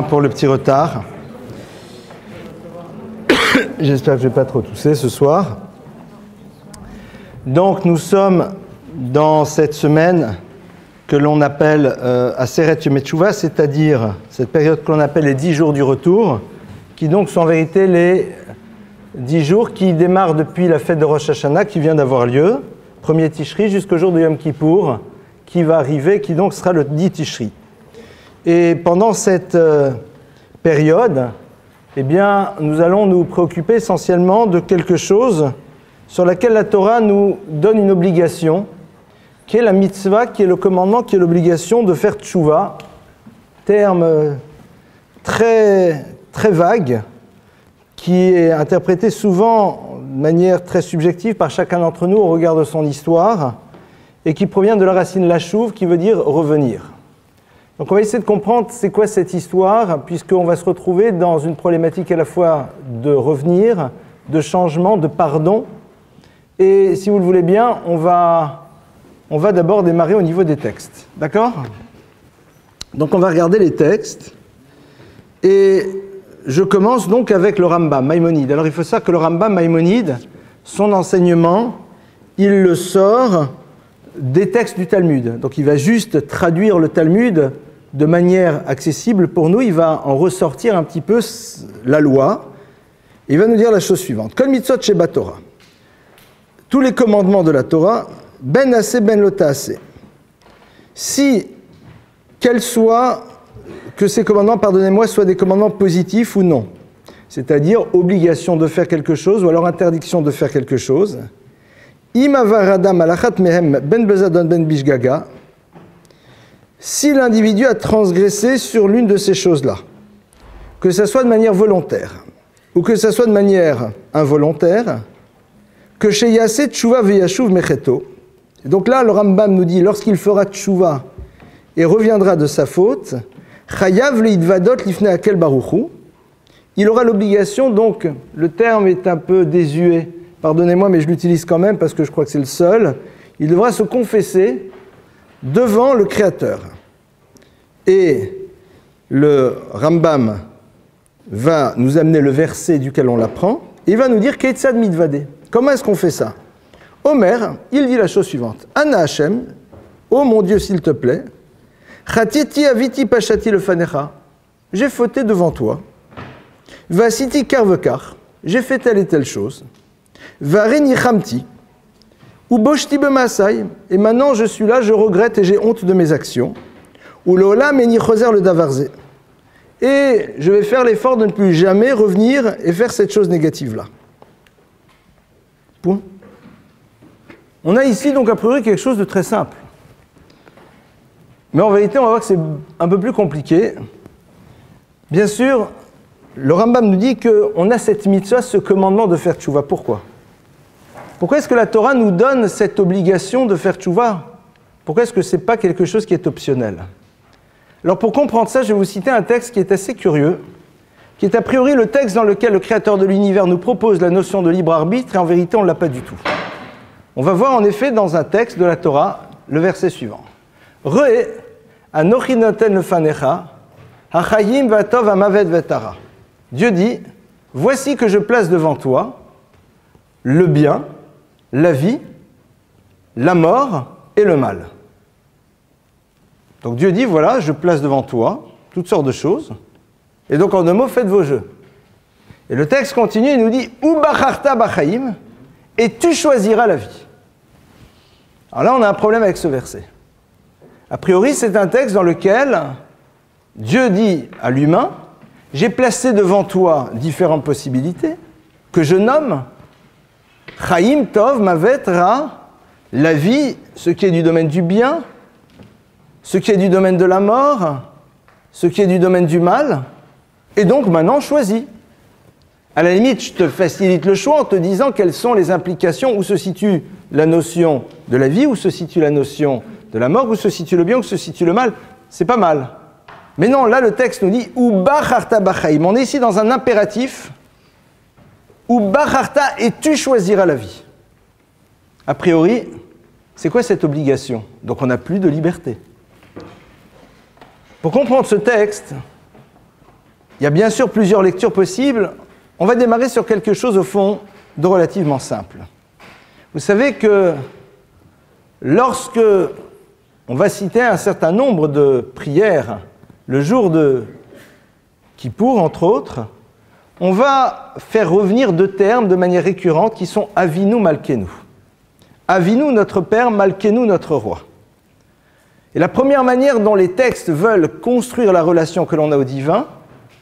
Pour le petit retard. J'espère que je ne vais pas trop tousser ce soir. Donc nous sommes dans cette semaine que l'on appelle Aseret Yom Teshuvah, c'est-à-dire cette période que l'on appelle les 10 jours du retour, qui donc sont en vérité les 10 jours qui démarrent depuis la fête de Rosh Hashanah qui vient d'avoir lieu, premier Tishri, jusqu'au jour de Yom Kippour, qui va arriver, qui donc sera le 10 Tishri. Et pendant cette période, eh bien, nous allons nous préoccuper essentiellement de quelque chose sur laquelle la Torah nous donne une obligation, qui est la mitzvah, qui est le commandement, qui est l'obligation de faire teshuvah, terme très, très vague, qui est interprété souvent de manière très subjective par chacun d'entre nous au regard de son histoire, et qui provient de la racine lashuv, qui veut dire revenir. Donc on va essayer de comprendre c'est quoi cette histoire, puisqu'on va se retrouver dans une problématique à la fois de revenir, de changement, de pardon. Et si vous le voulez bien, on va d'abord démarrer au niveau des textes. D'accord ? Donc on va regarder les textes. Et je commence donc avec le Rambam, Maïmonide. Alors il faut savoir que le Rambam, Maïmonide, son enseignement, il le sort des textes du Talmud. Donc il va juste traduire le Talmud de manière accessible pour nous, il va en ressortir un petit peu la loi. Il va nous dire la chose suivante. Kol mitzvot sheba Torah. Tous les commandements de la Torah, ben aseh ben lo ta'aseh. Si, que ces commandements, pardonnez-moi, soient des commandements positifs ou non. C'est-à-dire obligation de faire quelque chose ou alors interdiction de faire quelque chose. Si l'individu a transgressé sur l'une de ces choses-là, que ce soit de manière volontaire ou que ce soit de manière involontaire, que chez Yassé Tchouva Veyashuv Mecheto, donc là le Rambam nous dit lorsqu'il fera Tchouva et reviendra de sa faute, Chayav Leidvadot Lifne Akel Baruchu, il aura l'obligation, donc le terme est un peu désuet, pardonnez-moi, mais je l'utilise quand même parce que je crois que c'est le seul. Il devra se confesser devant le Créateur. Et le Rambam va nous amener le verset duquel on l'apprend, et il va nous dire Keitzad mitvade. Comment est-ce qu'on fait ça ? Omer, il dit la chose suivante. Ana Hashem, ô mon Dieu, s'il te plaît, Chatiti aviti pashati lefanecha, j'ai fauté devant toi. Vasiti karvekar, j'ai fait telle et telle chose. Vareni chamti, ou boshti bemasai, et maintenant je suis là, je regrette et j'ai honte de mes actions. Ou l'olam eni choser le davarze. Et je vais faire l'effort de ne plus jamais revenir et faire cette chose négative-là. Point. On a ici donc a priori quelque chose de très simple. Mais en vérité, on va voir que c'est un peu plus compliqué. Bien sûr, le Rambam nous dit qu'on a cette mitzvah, ce commandement de faire teshuvah. Pourquoi ? Pourquoi est-ce que la Torah nous donne cette obligation de faire teshuvah ? Pourquoi est-ce que ce n'est pas quelque chose qui est optionnel ? Alors pour comprendre ça, je vais vous citer un texte qui est assez curieux, qui est a priori le texte dans lequel le Créateur de l'univers nous propose la notion de libre arbitre, et en vérité on ne l'a pas du tout. On va voir en effet dans un texte de la Torah le verset suivant. Re'e anochi noten lefanecha hachayim v'atov hamavet v'tara. Dieu dit, voici que je place devant toi le bien, la vie, la mort et le mal. Donc Dieu dit, voilà, je place devant toi toutes sortes de choses, et donc en deux mots, faites vos jeux. Et le texte continue, il nous dit, ou bacharta bachaim, et tu choisiras la vie. Alors là, on a un problème avec ce verset. A priori, c'est un texte dans lequel Dieu dit à l'humain, j'ai placé devant toi différentes possibilités, que je nomme Chaim Tov Mavet Ra, la vie, ce qui est du domaine du bien, ce qui est du domaine de la mort, ce qui est du domaine du mal, et donc maintenant choisis. À la limite, je te facilite le choix en te disant quelles sont les implications, où se situe la notion de la vie, où se situe la notion de la mort, où se situe le bien, où se situe le mal. C'est pas mal. Mais non, là le texte nous dit « Ou bacharta bachaim ». On est ici dans un impératif « Ou bacharta » et tu choisiras la vie. A priori, c'est quoi cette obligation ? Donc on n'a plus de liberté. Pour comprendre ce texte, Il y a bien sûr plusieurs lectures possibles. On va démarrer sur quelque chose, au fond, de relativement simple. Vous savez que lorsque on va citer un certain nombre de prières le jour de Kippour, entre autres, on va faire revenir deux termes de manière récurrente qui sont « Avinu Malkenu ». « Avinu, notre Père, Malkenu, notre Roi ». Et la première manière dont les textes veulent construire la relation que l'on a au divin,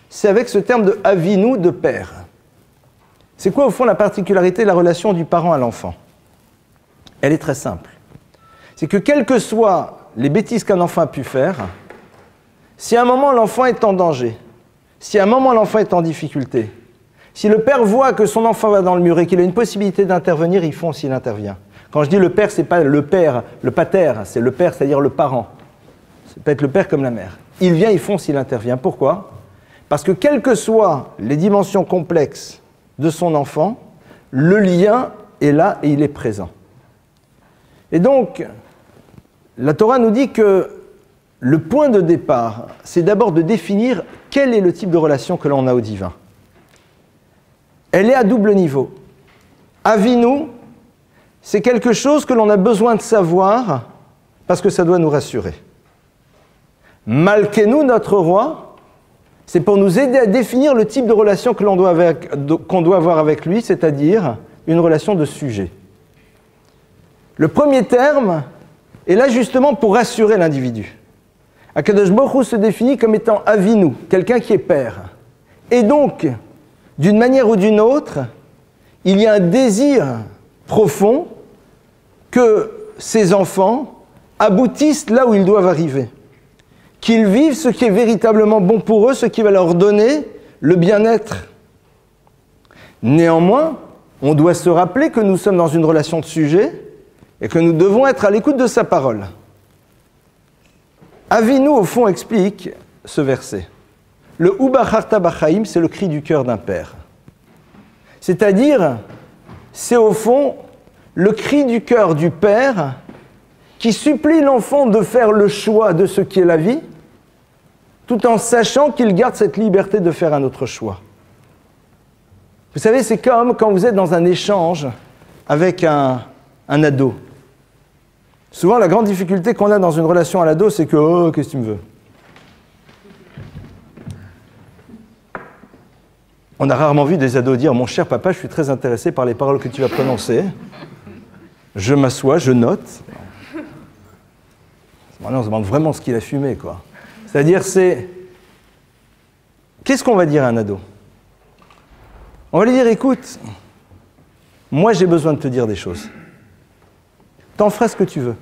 c'est avec ce terme de Avinu, de Père. C'est quoi, au fond, la particularité de la relation du parent à l'enfant? Elle est très simple. C'est que, quelles que soient les bêtises qu'un enfant a pu faire, si à un moment l'enfant est en danger, si à un moment l'enfant est en difficulté, si le père voit que son enfant va dans le mur et qu'il a une possibilité d'intervenir, il fonce, il intervient. Quand je dis le père, ce n'est pas le père, le pater, c'est le père, c'est-à-dire le parent. Ça peut être le père comme la mère. Il vient, il fonce, il intervient. Pourquoi? Parce que quelles que soient les dimensions complexes de son enfant, le lien est là et il est présent. Et donc, la Torah nous dit que le point de départ, c'est d'abord de définir quel est le type de relation que l'on a au divin. Elle est à double niveau. Avinu, c'est quelque chose que l'on a besoin de savoir parce que ça doit nous rassurer. Malkenu, notre roi, c'est pour nous aider à définir le type de relation que qu'on doit avoir avec lui, c'est-à-dire une relation de sujet. Le premier terme est là justement pour rassurer l'individu. Akadosh Baruch Hu se définit comme étant Avinu, quelqu'un qui est père. Et donc, d'une manière ou d'une autre, il y a un désir profond que ces enfants aboutissent là où ils doivent arriver. Qu'ils vivent ce qui est véritablement bon pour eux, ce qui va leur donner le bien-être. Néanmoins, on doit se rappeler que nous sommes dans une relation de sujet et que nous devons être à l'écoute de sa parole. Avinu, au fond, explique ce verset. Le Ubacharta Bachaim, c'est le cri du cœur d'un père. C'est-à-dire, c'est au fond le cri du cœur du père qui supplie l'enfant de faire le choix de ce qui est la vie, tout en sachant qu'il garde cette liberté de faire un autre choix. Vous savez, c'est comme quand vous êtes dans un échange avec un ado. Souvent, la grande difficulté qu'on a dans une relation à l'ado, c'est que « Oh, qu'est-ce que tu me veux ?» On a rarement vu des ados dire « Mon cher papa, je suis très intéressé par les paroles que tu vas prononcer. Je m'assois, je note. » On se demande vraiment ce qu'il a fumé, quoi. C'est-à-dire, c'est... Qu'est-ce qu'on va dire à un ado? On va lui dire « Écoute, moi j'ai besoin de te dire des choses. T'en feras ce que tu veux.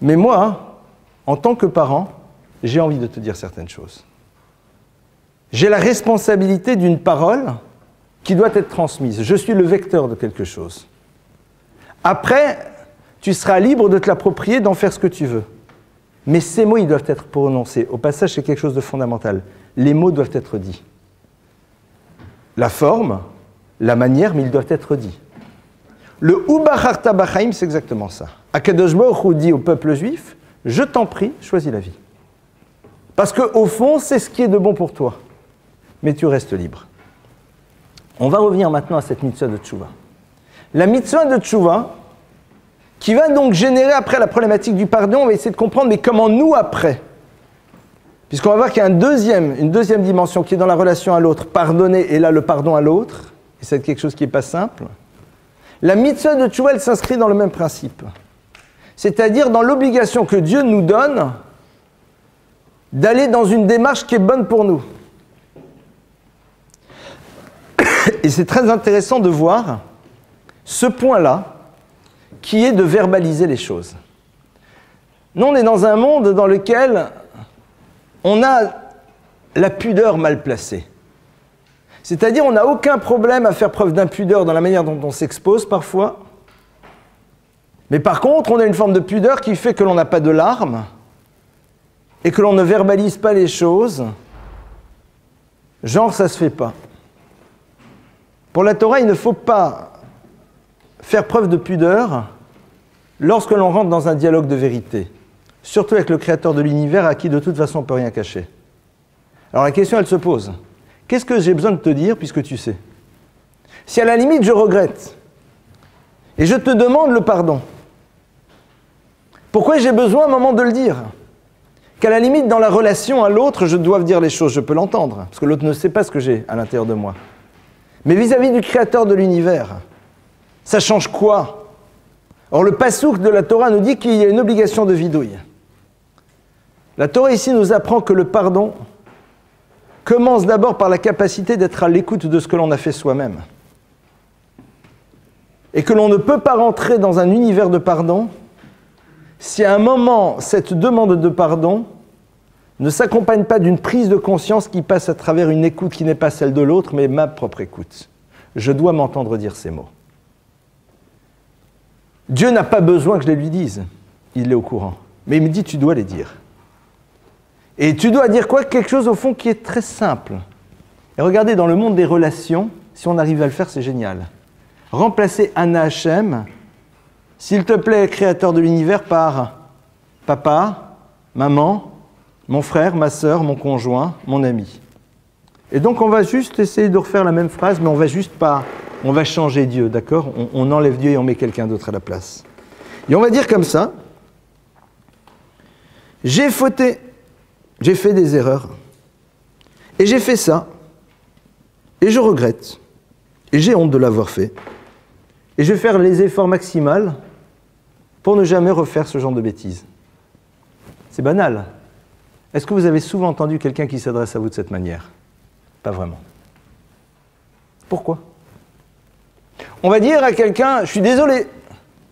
Mais moi, en tant que parent, j'ai envie de te dire certaines choses. J'ai la responsabilité d'une parole qui doit être transmise. Je suis le vecteur de quelque chose. Après, tu seras libre de te l'approprier, d'en faire ce que tu veux. Mais ces mots, ils doivent être prononcés. Au passage, c'est quelque chose de fondamental. Les mots doivent être dits. La forme, la manière, mais ils doivent être dits. Le Ubacharta Bachaim, c'est exactement ça. Akadosh Baruch Hu dit au peuple juif, je t'en prie, choisis la vie. Parce qu'au fond, c'est ce qui est de bon pour toi. Mais tu restes libre. On va revenir maintenant à cette mitzvah de Teshuvah. La mitzvah de Teshuvah, qui va donc générer après la problématique du pardon, on va essayer de comprendre, mais comment nous après? Puisqu'on va voir qu'il y a une deuxième dimension qui est dans la relation à l'autre, pardonner, et là le pardon à l'autre, et c'est quelque chose qui n'est pas simple. La mitzvah de Teshuvah, elle s'inscrit dans le même principe. C'est-à-dire dans l'obligation que Dieu nous donne d'aller dans une démarche qui est bonne pour nous. Et c'est très intéressant de voir ce point-là, qui est de verbaliser les choses. Nous, on est dans un monde dans lequel on a la pudeur mal placée. C'est-à-dire, on n'a aucun problème à faire preuve d'impudeur dans la manière dont on s'expose parfois. Mais par contre, on a une forme de pudeur qui fait que l'on n'a pas de larmes et que l'on ne verbalise pas les choses. Genre, ça ne se fait pas. Pour la Torah, il ne faut pas faire preuve de pudeur lorsque l'on rentre dans un dialogue de vérité, surtout avec le Créateur de l'univers à qui de toute façon on ne peut rien cacher. Alors la question, elle se pose. Qu'est-ce que j'ai besoin de te dire puisque tu sais? Si à la limite, je regrette, et je te demande le pardon, pourquoi j'ai besoin à un moment de le dire? Qu'à la limite, dans la relation à l'autre, je dois dire les choses, je peux l'entendre, parce que l'autre ne sait pas ce que j'ai à l'intérieur de moi. Mais vis-à-vis du Créateur de l'univers, ça change quoi? Or, le passouk de la Torah nous dit qu'il y a une obligation de vidouille. La Torah ici nous apprend que le pardon commence d'abord par la capacité d'être à l'écoute de ce que l'on a fait soi-même. Et que l'on ne peut pas rentrer dans un univers de pardon si à un moment, cette demande de pardon ne s'accompagne pas d'une prise de conscience qui passe à travers une écoute qui n'est pas celle de l'autre, mais ma propre écoute. Je dois m'entendre dire ces mots. Dieu n'a pas besoin que je les lui dise, il est au courant. Mais il me dit, tu dois les dire. Et tu dois dire quoi? Quelque chose au fond qui est très simple. Et regardez, dans le monde des relations, si on arrive à le faire, c'est génial. Remplacer Anna Hachem, s'il te plaît, Créateur de l'univers, par papa, maman, mon frère, ma sœur, mon conjoint, mon ami. Et donc on va juste essayer de refaire la même phrase, mais on va juste pas, on va changer Dieu, d'accord? On enlève Dieu et on met quelqu'un d'autre à la place. Et on va dire comme ça, j'ai fauté, j'ai fait des erreurs, et j'ai fait ça, et je regrette, et j'ai honte de l'avoir fait, et je vais faire les efforts maximaux pour ne jamais refaire ce genre de bêtises. C'est banal. Est-ce que vous avez souvent entendu quelqu'un qui s'adresse à vous de cette manière? Pas vraiment. Pourquoi? On va dire à quelqu'un, je suis désolé,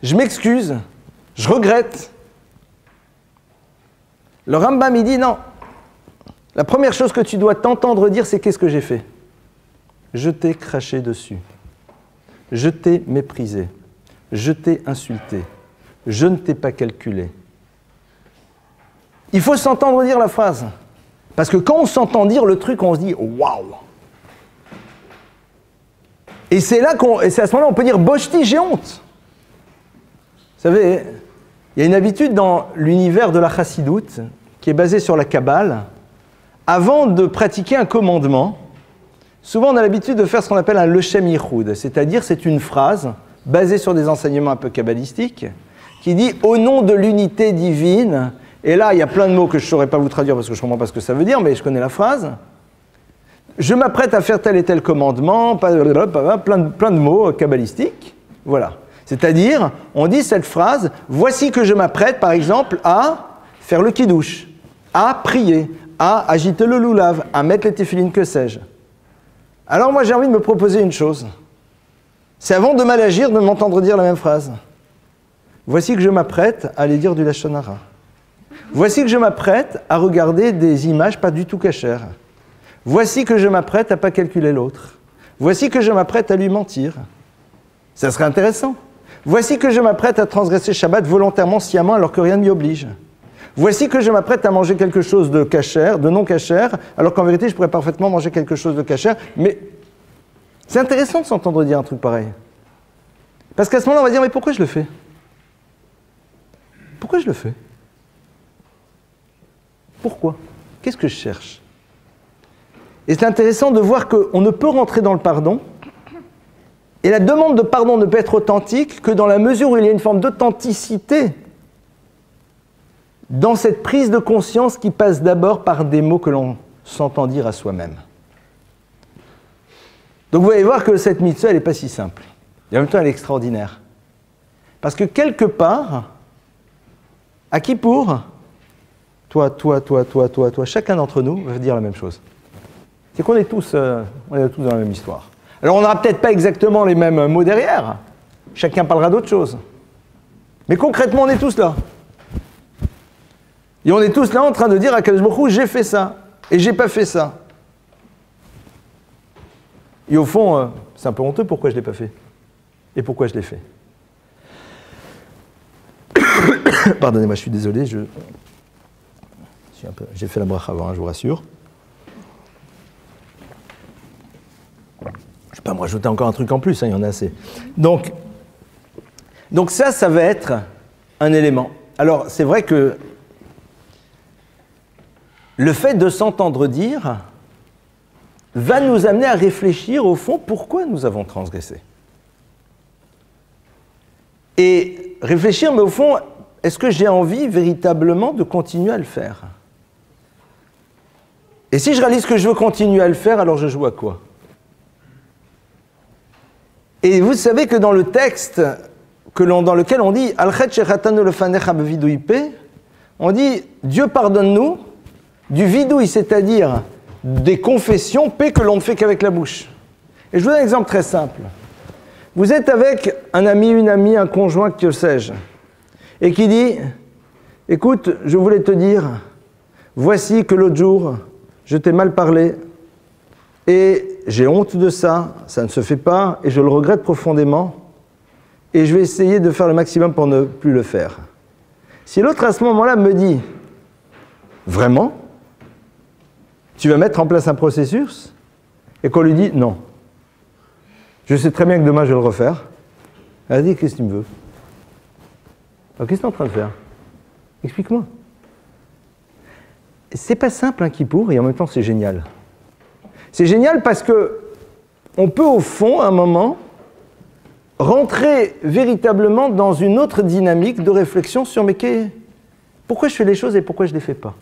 je m'excuse, je regrette. Le Rambam, il dit non. La première chose que tu dois t'entendre dire, c'est qu'est-ce que j'ai fait? Je t'ai craché dessus. Je t'ai méprisé. Je t'ai insulté. Je ne t'ai pas calculé. Il faut s'entendre dire la phrase. Parce que quand on s'entend dire le truc, on se dit waouh. Et c'est là et c'est à ce moment-là on peut dire bochti, j'ai honte. Vous savez, il y a une habitude dans l'univers de la chassidoute qui est basée sur la Kabbale. Avant de pratiquer un commandement, souvent on a l'habitude de faire ce qu'on appelle un lechem yichud, c'est-à-dire c'est une phrase basée sur des enseignements un peu kabbalistiques qui dit « au nom de l'unité divine », et là il y a plein de mots que je ne saurais pas vous traduire parce que je ne comprends pas ce que ça veut dire, mais je connais la phrase. Je m'apprête à faire tel et tel commandement, plein de mots kabbalistiques, voilà. C'est-à-dire, on dit cette phrase « voici que je m'apprête par exemple à faire le kiddush, à prier, à agiter le loulav, à mettre les téphilines, que sais-je ». Alors moi j'ai envie de me proposer une chose. C'est avant de mal agir de m'entendre dire la même phrase. Voici que je m'apprête à aller dire du lashon hara. Voici que je m'apprête à regarder des images pas du tout cachères. Voici que je m'apprête à ne pas calculer l'autre. Voici que je m'apprête à lui mentir. Ça serait intéressant. Voici que je m'apprête à transgresser Shabbat volontairement, sciemment, alors que rien ne m'y oblige. Voici que je m'apprête à manger quelque chose de cachère, de non cachère, alors qu'en vérité, je pourrais parfaitement manger quelque chose de cachère. Mais c'est intéressant de s'entendre dire un truc pareil. Parce qu'à ce moment-là, on va dire, mais pourquoi je le fais? Pourquoi je le fais? Pourquoi? Qu'est-ce que je cherche? Et c'est intéressant de voir qu'on ne peut rentrer dans le pardon, et la demande de pardon ne peut être authentique que dans la mesure où il y a une forme d'authenticité dans cette prise de conscience qui passe d'abord par des mots que l'on s'entend dire à soi-même. Donc vous allez voir que cette mitzvah, elle n'est pas si simple. Et en même temps, elle est extraordinaire. Parce que quelque part, à Kippour, toi, chacun d'entre nous va dire la même chose. C'est qu'on est tous dans la même histoire. Alors on n'aura peut-être pas exactement les mêmes mots derrière. Chacun parlera d'autre chose. Mais concrètement, on est tous là. Et on est tous là en train de dire à Kadosh Baruch Hu, j'ai fait ça, et j'ai pas fait ça. Et au fond, c'est un peu honteux pourquoi je ne l'ai pas fait. Et pourquoi je l'ai fait. Pardonnez-moi, je suis désolé, j'ai fait la bracha avant, je vous rassure. Je ne vais pas me rajouter encore un truc en plus, il y en a assez. Donc ça va être un élément. Alors, c'est vrai que le fait de s'entendre dire va nous amener à réfléchir au fond pourquoi nous avons transgressé. Et réfléchir, mais au fond, est-ce que j'ai envie véritablement de continuer à le faire? Et si je réalise que je veux continuer à le faire, alors je joue à quoi? Et vous savez que dans le texte dans lequel on dit on dit Dieu pardonne-nous du vidouille, c'est-à-dire des confessions, paix que l'on ne fait qu'avec la bouche. Et je vous donne un exemple très simple. Vous êtes avec un ami, une amie, un conjoint, que sais-je, et qui dit écoute, je voulais te dire, voici que l'autre jour, je t'ai mal parlé, et j'ai honte de ça, ça ne se fait pas, et je le regrette profondément, et je vais essayer de faire le maximum pour ne plus le faire. Si l'autre à ce moment-là me dit vraiment, tu vas mettre en place un processus, et qu'on lui dit non. Je sais très bien que demain je vais le refaire. Elle a dit qu'est-ce que tu me veux? Alors qu'est-ce que tu es en train de faire? Explique-moi. C'est pas simple un Kippour, et en même temps c'est génial. C'est génial parce que on peut au fond, à un moment, rentrer véritablement dans une autre dynamique de réflexion sur pourquoi je fais les choses et pourquoi je ne les fais pas.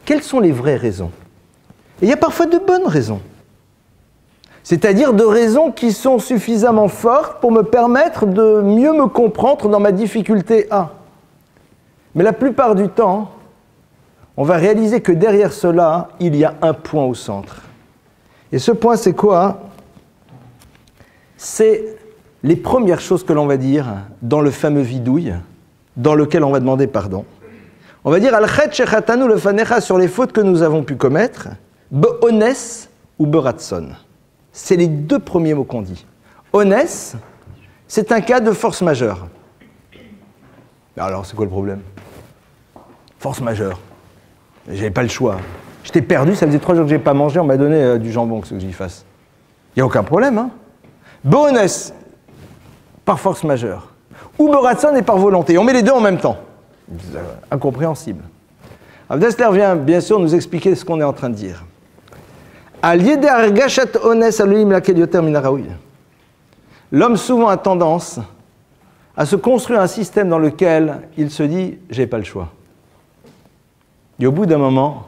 Quelles sont les vraies raisons? Et il y a parfois de bonnes raisons. C'est-à-dire de raisons qui sont suffisamment fortes pour me permettre de mieux me comprendre dans ma difficulté A. Mais la plupart du temps, on va réaliser que derrière cela, il y a un point au centre. Et ce point, c'est quoi? C'est les premières choses que l'on va dire dans le fameux vidouille, dans lequel on va demander pardon. On va dire Al-Chet Shechatanu lefanecha sur les fautes que nous avons pu commettre, Be'ones ou Beratson. C'est les deux premiers mots qu'on dit. Ones, c'est un cas de force majeure. Alors, c'est quoi le problème? Force majeure. J'avais pas le choix. J'étais perdu, ça faisait 3 jours que je n'ai pas mangé, on m'a donné du jambon, qu'est-ce que j'y fasse? Il n'y a aucun problème, hein? Be'ones, par force majeure. Ou Beratson et par volonté. On met les deux en même temps. Incompréhensible. Dessler vient bien sûr nous expliquer ce qu'on est en train de dire. L'homme souvent a tendance à se construire un système dans lequel il se dit « j'ai pas le choix ». Et au bout d'un moment,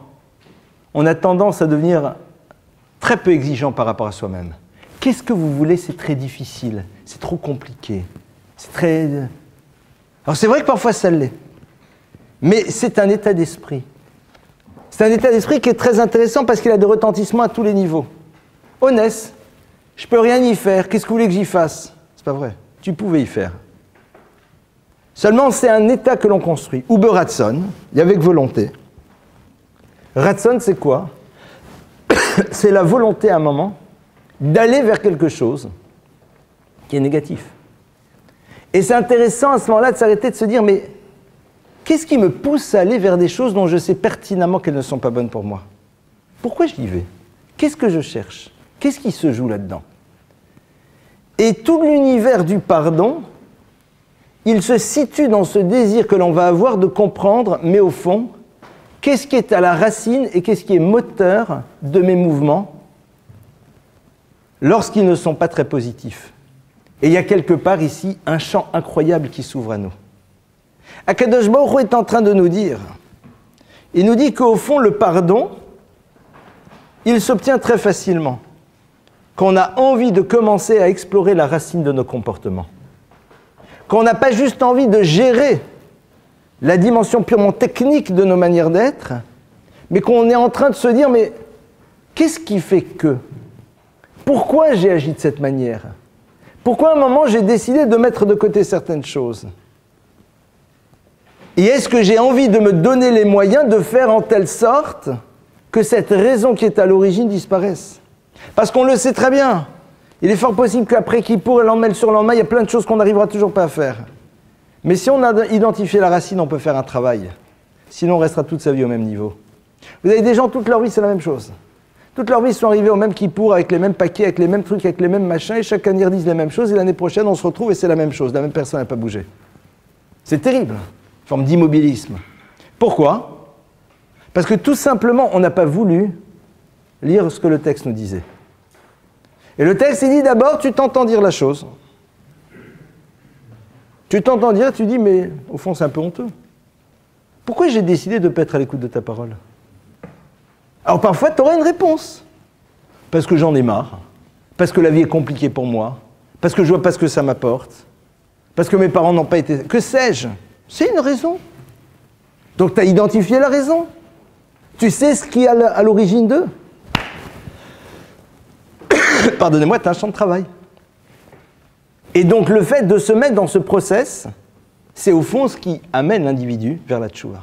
on a tendance à devenir très peu exigeant par rapport à soi-même. Qu'est-ce que vous voulez? C'est très difficile, c'est trop compliqué, c'est très... Alors c'est vrai que parfois ça l'est, mais c'est un état d'esprit. C'est un état d'esprit qui est très intéressant parce qu'il a des retentissements à tous les niveaux. Honnête, je peux rien y faire, qu'est-ce que vous voulez que j'y fasse? C'est pas vrai, tu pouvais y faire. Seulement c'est un état que l'on construit. Uber Ratson, il y avait que volonté. Ratson c'est quoi? C'est la volonté à un moment d'aller vers quelque chose qui est négatif. Et c'est intéressant à ce moment-là de s'arrêter de se dire, mais qu'est-ce qui me pousse à aller vers des choses dont je sais pertinemment qu'elles ne sont pas bonnes pour moi? Pourquoi j'y vais? Qu'est-ce que je cherche? Qu'est-ce qui se joue là-dedans? Et tout l'univers du pardon, il se situe dans ce désir que l'on va avoir de comprendre, mais au fond, qu'est-ce qui est à la racine et qu'est-ce qui est moteur de mes mouvements lorsqu'ils ne sont pas très positifs. Et il y a quelque part ici un champ incroyable qui s'ouvre à nous. Akadosh Baruch Hu est en train de nous dire, il nous dit qu'au fond, le pardon, il s'obtient très facilement, qu'on a envie de commencer à explorer la racine de nos comportements, qu'on n'a pas juste envie de gérer la dimension purement technique de nos manières d'être, mais qu'on est en train de se dire, mais qu'est-ce qui fait que? Pourquoi j'ai agi de cette manière? Pourquoi à un moment j'ai décidé de mettre de côté certaines choses? Et est-ce que j'ai envie de me donner les moyens de faire en telle sorte que cette raison qui est à l'origine disparaisse? Parce qu'on le sait très bien. Il est fort possible qu'après Kippour et l'endemain, le surlendemain, il y a plein de choses qu'on n'arrivera toujours pas à faire. Mais si on a identifié la racine, on peut faire un travail. Sinon, on restera toute sa vie au même niveau. Vous avez des gens, toute leur vie, c'est la même chose. Toute leur vie, ils sont arrivés au même Kippour, avec les mêmes paquets, avec les mêmes trucs, avec les mêmes machins, et chaque année, ils redisent les mêmes choses, et l'année prochaine, on se retrouve et c'est la même chose. La même personne n'a pas bougé. C'est terrible. Forme d'immobilisme. Pourquoi? Parce que tout simplement, on n'a pas voulu lire ce que le texte nous disait. Et le texte, il dit d'abord, tu t'entends dire la chose. Tu t'entends dire, tu dis, mais au fond, c'est un peu honteux. Pourquoi j'ai décidé de ne pas être à l'écoute de ta parole? Alors parfois, tu auras une réponse. Parce que j'en ai marre. Parce que la vie est compliquée pour moi. Parce que je vois pas ce que ça m'apporte. Parce que mes parents n'ont pas été... Que sais-je? C'est une raison. Donc tu as identifié la raison. Tu sais ce qui est à l'origine d'eux. Pardonnez-moi, tu as un champ de travail. Et donc le fait de se mettre dans ce process, c'est au fond ce qui amène l'individu vers la tchouva.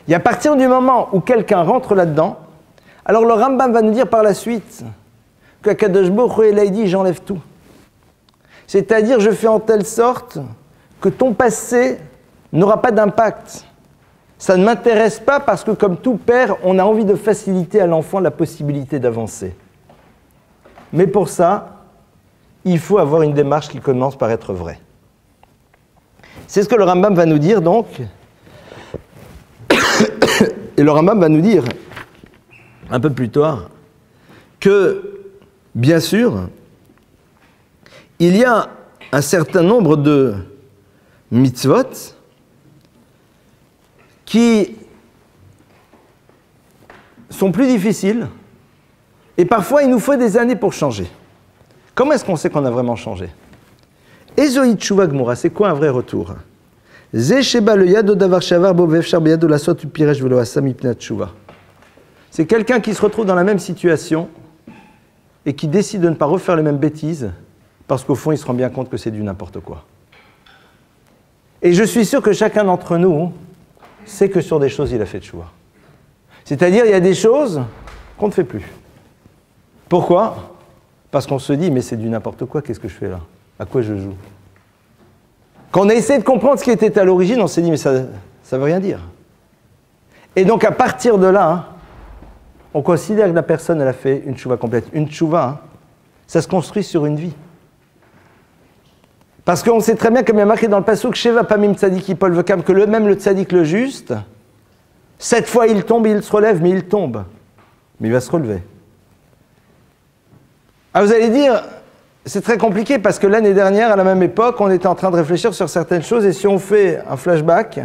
Et à partir du moment où quelqu'un rentre là-dedans, alors le Rambam va nous dire par la suite qu'Akadosh Baruch Hu, il a dit j'enlève tout. C'est-à-dire je fais en telle sorte que ton passé n'aura pas d'impact. Ça ne m'intéresse pas parce que comme tout père, on a envie de faciliter à l'enfant la possibilité d'avancer. Mais pour ça, il faut avoir une démarche qui commence par être vraie. C'est ce que le Rambam va nous dire donc. Et le Rambam va nous dire, un peu plus tard, que, bien sûr, il y a un certain nombre de mitzvot qui sont plus difficiles et parfois il nous faut des années pour changer. Comment est-ce qu'on sait qu'on a vraiment changé? Ezoï tchouva gmura, c'est quoi un vrai retour? C'est quelqu'un qui se retrouve dans la même situation et qui décide de ne pas refaire les mêmes bêtises parce qu'au fond il se rend bien compte que c'est du n'importe quoi. Et je suis sûr que chacun d'entre nous sait que sur des choses il a fait tchouva. C'est-à-dire il y a des choses qu'on ne fait plus. Pourquoi? Parce qu'on se dit mais c'est du n'importe quoi, qu'est-ce que je fais là? À quoi je joue? Quand on a essayé de comprendre ce qui était à l'origine, on s'est dit mais ça veut rien dire. Et donc à partir de là, on considère que la personne elle a fait une tchouva complète. Une tchouva, ça se construit sur une vie. Parce qu'on sait très bien, comme il y a marqué dans le passouk, Sheva Pamim Tzadiki Pol Vekam, que même le tzaddik le juste, 7 fois il tombe, il se relève, mais il tombe. Mais il va se relever. Ah, vous allez dire, c'est très compliqué parce que l'année dernière, à la même époque, on était en train de réfléchir sur certaines choses et si on fait un flashback,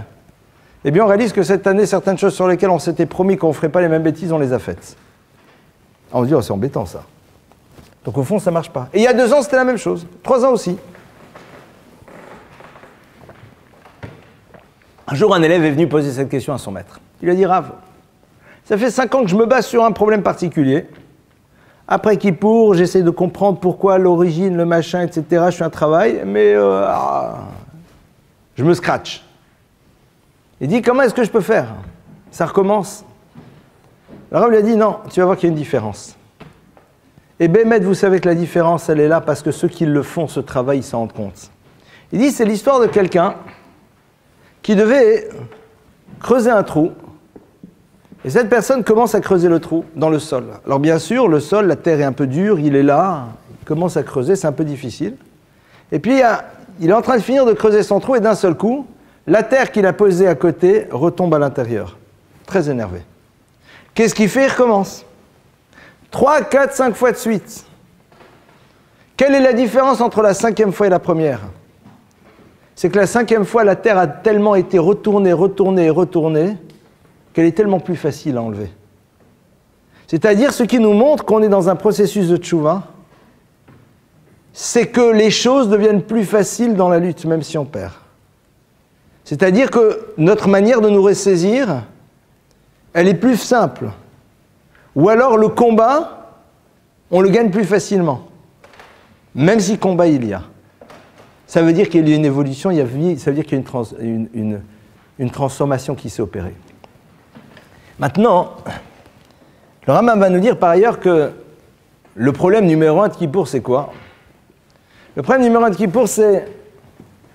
eh bien on réalise que cette année, certaines choses sur lesquelles on s'était promis qu'on ne ferait pas les mêmes bêtises, on les a faites. Ah, on se dit, oh, c'est embêtant ça. Donc au fond, ça ne marche pas. Et il y a 2 ans, c'était la même chose. 3 ans aussi. Un jour, un élève est venu poser cette question à son maître. Il lui a dit, Rav, ça fait 5 ans que je me bats sur un problème particulier. Après Kippour, j'essaie de comprendre pourquoi, l'origine, le machin, etc. Je fais un travail, mais je me scratch. Il dit, comment est-ce que je peux faire? Ça recommence. Le Rav lui a dit, non, tu vas voir qu'il y a une différence. Et Bémet, vous savez que la différence, elle est là parce que ceux qui le font, ce travail, ils s'en rendent compte. Il dit, c'est l'histoire de quelqu'un qui devait creuser un trou. Et cette personne commence à creuser le trou dans le sol. Alors bien sûr, le sol, la terre est un peu dure, il est là, il commence à creuser, c'est un peu difficile. Et puis il est en train de finir de creuser son trou et d'un seul coup, la terre qu'il a posée à côté retombe à l'intérieur. Très énervé. Qu'est-ce qu'il fait? Il recommence. 3, 4, 5 fois de suite. Quelle est la différence entre la 5e fois et la première? C'est que la 5e fois, la terre a tellement été retournée qu'elle est tellement plus facile à enlever. C'est-à-dire, ce qui nous montre qu'on est dans un processus de tchouva, c'est que les choses deviennent plus faciles dans la lutte, même si on perd. C'est-à-dire que notre manière de nous ressaisir, elle est plus simple. Ou alors le combat, on le gagne plus facilement, même si combat il y a. Ça veut dire qu'il y a une évolution, ça veut dire qu'il y a une transformation qui s'est opérée. Maintenant, le Rambam va nous dire par ailleurs que le problème numéro 1 de Kippour, c'est quoi? Le problème numéro 1 de Kippour, c'est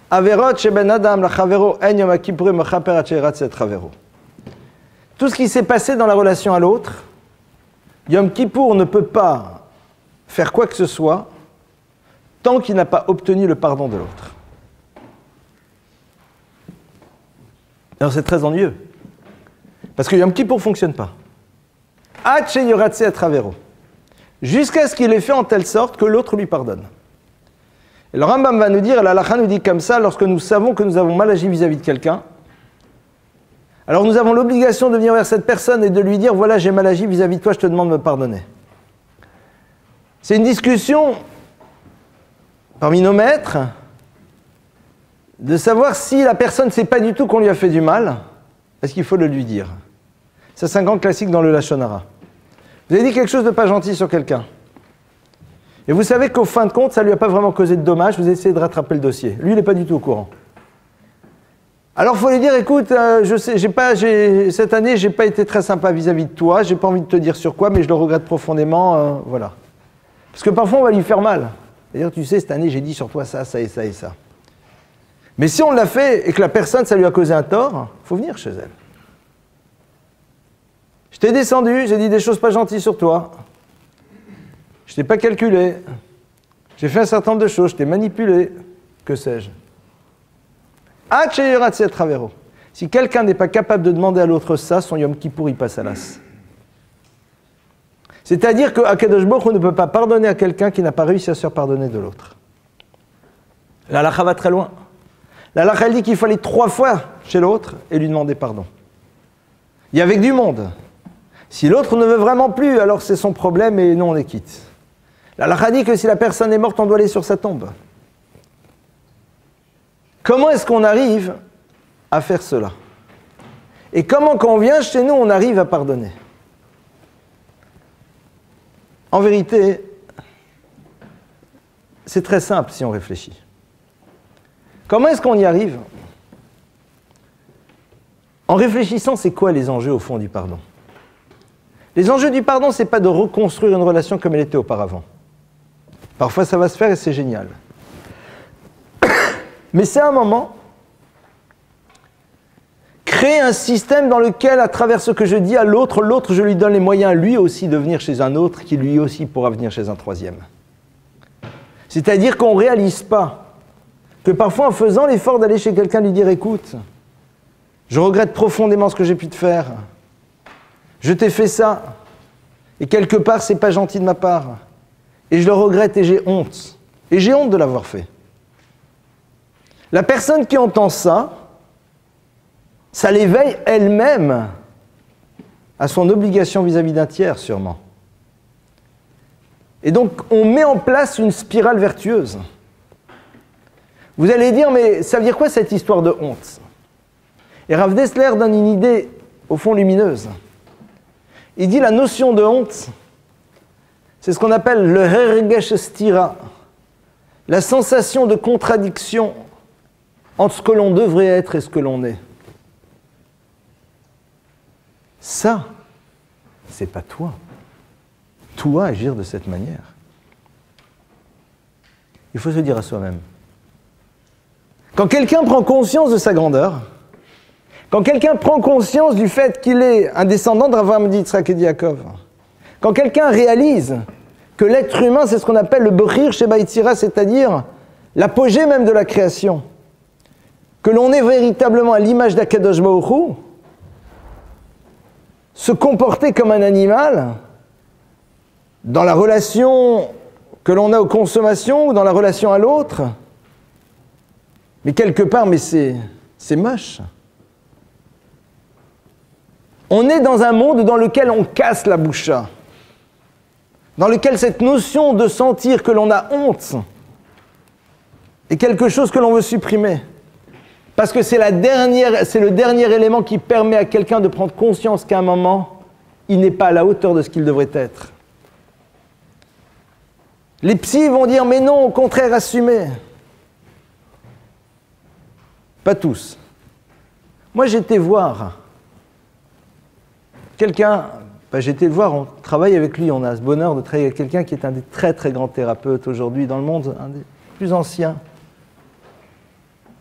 Averot sheben adam lachavero en yom kippurim mechaper ad she'iratzet chavero. Tout ce qui s'est passé dans la relation à l'autre, Yom Kippour ne peut pas faire quoi que ce soit tant qu'il n'a pas obtenu le pardon de l'autre. Alors c'est très ennuyeux. Parce que Yom Kippour ne fonctionne pas. Ad sheyoratse atravero. Jusqu'à ce qu'il ait fait en telle sorte que l'autre lui pardonne. Et le Rambam va nous dire, la halakha nous dit comme ça, lorsque nous savons que nous avons mal agi vis-à-vis de quelqu'un, alors nous avons l'obligation de venir vers cette personne et de lui dire, voilà, j'ai mal agi vis-à-vis de toi, je te demande de me pardonner. C'est une discussion parmi nos maîtres de savoir si la personne ne sait pas du tout qu'on lui a fait du mal, est-ce qu'il faut le lui dire. Ça, c'est un grand classique dans le Lashon Hara. Vous avez dit quelque chose de pas gentil sur quelqu'un. Et vous savez qu'au fin de compte, ça ne lui a pas vraiment causé de dommages, vous essayez de rattraper le dossier. Lui, il n'est pas du tout au courant. Alors, il faut lui dire, écoute, cette année, je n'ai pas été très sympa vis-à-vis de toi, je n'ai pas envie de te dire sur quoi, mais je le regrette profondément, voilà. Parce que parfois, on va lui faire mal. C'est-à-dire, tu sais, cette année, j'ai dit sur toi ça, ça et ça et ça. Mais si on l'a fait et que la personne, ça lui a causé un tort, il faut venir chez elle. Je t'ai descendu, j'ai dit des choses pas gentilles sur toi. Je t'ai pas calculé. J'ai fait un certain nombre de choses, je t'ai manipulé. Que sais-je? Si quelqu'un n'est pas capable de demander à l'autre ça, son Yom Kippour, il passe à l'as. C'est-à-dire qu'Akadosh Baruch Hu ne peut pas pardonner à quelqu'un qui n'a pas réussi à se faire pardonner de l'autre. La halakha va très loin. La halakha dit qu'il faut aller 3 fois chez l'autre et lui demander pardon. Il y a avec du monde. Si l'autre ne veut vraiment plus, alors c'est son problème et nous on est quitte. La halakha dit que si la personne est morte, on doit aller sur sa tombe. Comment est-ce qu'on arrive à faire cela? Et comment, quand on vient chez nous, on arrive à pardonner? En vérité, c'est très simple si on réfléchit. Comment est-ce qu'on y arrive? En réfléchissant, c'est quoi les enjeux au fond du pardon? Les enjeux du pardon, ce n'est pas de reconstruire une relation comme elle était auparavant. Parfois, ça va se faire et c'est génial. Mais c'est un moment, créer un système dans lequel, à travers ce que je dis à l'autre, l'autre, je lui donne les moyens, lui aussi, de venir chez un autre, qui lui aussi pourra venir chez un troisième. C'est-à-dire qu'on ne réalise pas que parfois, en faisant l'effort d'aller chez quelqu'un, lui dire « Écoute, je regrette profondément ce que j'ai pu te faire. Je t'ai fait ça. Et quelque part, c'est pas gentil de ma part. Et je le regrette et j'ai honte. Et j'ai honte de l'avoir fait. » La personne qui entend ça, ça l'éveille elle-même à son obligation vis-à-vis d'un tiers, sûrement. Et donc, on met en place une spirale vertueuse. Vous allez dire, mais ça veut dire quoi cette histoire de honte? Et Rav Dessler donne une idée, au fond, lumineuse. Il dit la notion de honte, c'est ce qu'on appelle le hergesh stira, la sensation de contradiction entre ce que l'on devrait être et ce que l'on est. Ça, c'est pas toi. Toi agir de cette manière. Il faut se dire à soi-même. Quand quelqu'un prend conscience de sa grandeur, quand quelqu'un prend conscience du fait qu'il est un descendant d'Avraham, d'Yitzhak et de Yaakov, quand quelqu'un réalise que l'être humain, c'est ce qu'on appelle le Bechir Sheba Yitzira, c'est-à-dire l'apogée même de la création, que l'on est véritablement à l'image d'Akadosh Baruch Hu, se comporter comme un animal dans la relation que l'on a aux consommations ou dans la relation à l'autre, mais quelque part, mais c'est moche. On est dans un monde dans lequel on casse la boucha, dans lequel cette notion de sentir que l'on a honte est quelque chose que l'on veut supprimer. Parce que c'est le dernier élément qui permet à quelqu'un de prendre conscience qu'à un moment, il n'est pas à la hauteur de ce qu'il devrait être. Les psys vont dire, mais non, au contraire, assumez. Pas tous. Moi, j'étais voir quelqu'un, j'étais le voir, on travaille avec lui, on a ce bonheur de travailler avec quelqu'un qui est un des très très grands thérapeutes aujourd'hui dans le monde, un des plus anciens.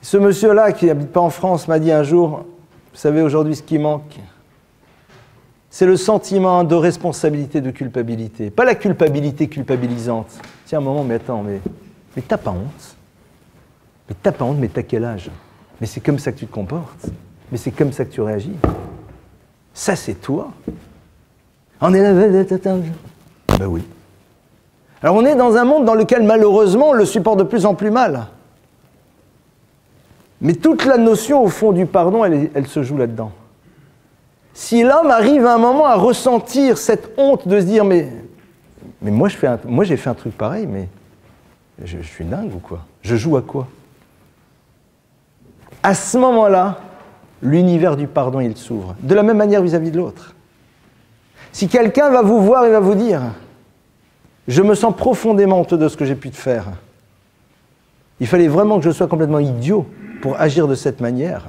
Ce monsieur-là, qui n'habite pas en France, m'a dit un jour, vous savez aujourd'hui ce qui manque, c'est le sentiment de responsabilité, de culpabilité. Pas la culpabilité culpabilisante. Tiens, un moment, mais attends, mais t'as pas honte. Mais t'as pas honte, mais t'as quel âge? Mais c'est comme ça que tu te comportes. Mais c'est comme ça que tu réagis. Ça, c'est toi. On est là. Ben oui. Alors, on est dans un monde dans lequel, malheureusement, on le supporte de plus en plus mal. Mais toute la notion, au fond, du pardon, elle se joue là-dedans. Si l'homme arrive à un moment à ressentir cette honte de se dire « Mais moi, j'ai fait un truc pareil, mais je suis dingue ou quoi? Je joue à quoi ?» À ce moment-là, l'univers du pardon, il s'ouvre. De la même manière vis-à-vis de l'autre. Si quelqu'un va vous voir et va vous dire « Je me sens profondément honteux de ce que j'ai pu te faire. Il fallait vraiment que je sois complètement idiot pour agir de cette manière. »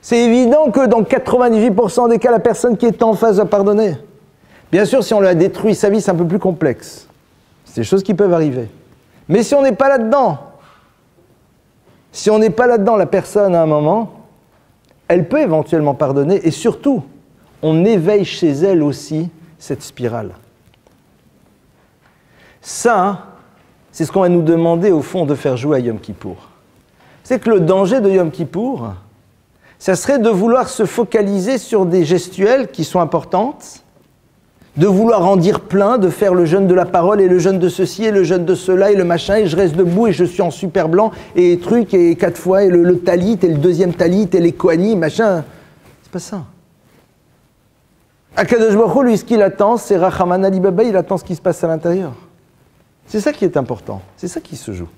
C'est évident que dans 98% des cas, la personne qui est en face va pardonner. Bien sûr, si on lui a détruit sa vie, c'est un peu plus complexe. C'est des choses qui peuvent arriver. Mais si on n'est pas là-dedans, la personne, à un moment, elle peut éventuellement pardonner, et surtout, on éveille chez elle aussi cette spirale. Ça, c'est ce qu'on va nous demander, au fond, de faire jouer à Yom Kippour. C'est que le danger de Yom Kippour, ça serait de vouloir se focaliser sur des gestuelles qui sont importantes, de vouloir en dire plein, de faire le jeûne de la parole et le jeûne de ceci et le jeûne de cela et le machin, et je reste debout et je suis en super blanc et truc et 4 fois et le talit et le deuxième talit et les kohanim, machin. C'est pas ça. Akadosh Baruch Hu, lui, ce qu'il attend, c'est Rachaman Ali Baba, il attend ce qui se passe à l'intérieur. C'est ça qui est important, c'est ça qui se joue.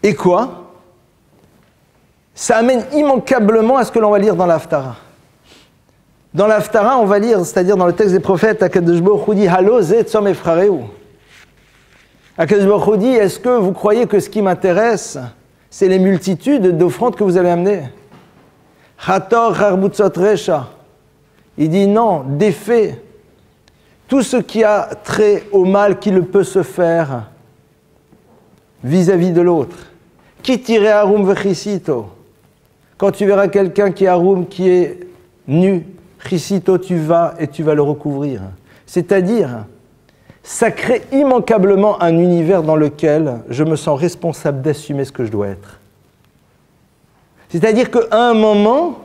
Et quoi? Ça amène immanquablement à ce que l'on va lire dans l'Haftara. Dans l'Haftara, on va lire, c'est-à-dire dans le texte des prophètes, Akadosh Baruch Hu dit « Halo ze tzom efrareu » Akadosh Baruch Hu dit « Est-ce que vous croyez que ce qui m'intéresse, c'est les multitudes d'offrandes que vous allez amener ?» Chator harbutzot resha. Il dit « Non, des faits, tout ce qui a trait au mal qui le peut se faire vis-à-vis de l'autre. Qui tirait harum vechisito. Quand tu verras quelqu'un qui est harum, qui est nu, chisito, tu vas et tu vas le recouvrir. C'est-à-dire, ça crée immanquablement un univers dans lequel je me sens responsable d'assumer ce que je dois être. C'est-à-dire qu'à un moment,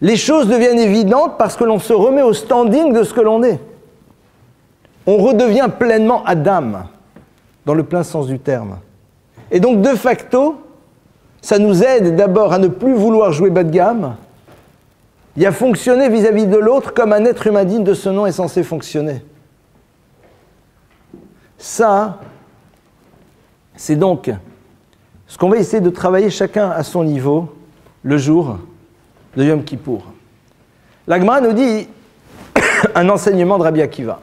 les choses deviennent évidentes parce que l'on se remet au standing de ce que l'on est. On redevient pleinement Adam, dans le plein sens du terme. Et donc, de facto, ça nous aide d'abord à ne plus vouloir jouer bas de gamme et à fonctionner vis-à-vis de l'autre comme un être humain digne de ce nom est censé fonctionner. Ça, c'est donc ce qu'on va essayer de travailler chacun à son niveau le jour de Yom Kippour. La Gemara nous dit un enseignement de Rabbi Akiva.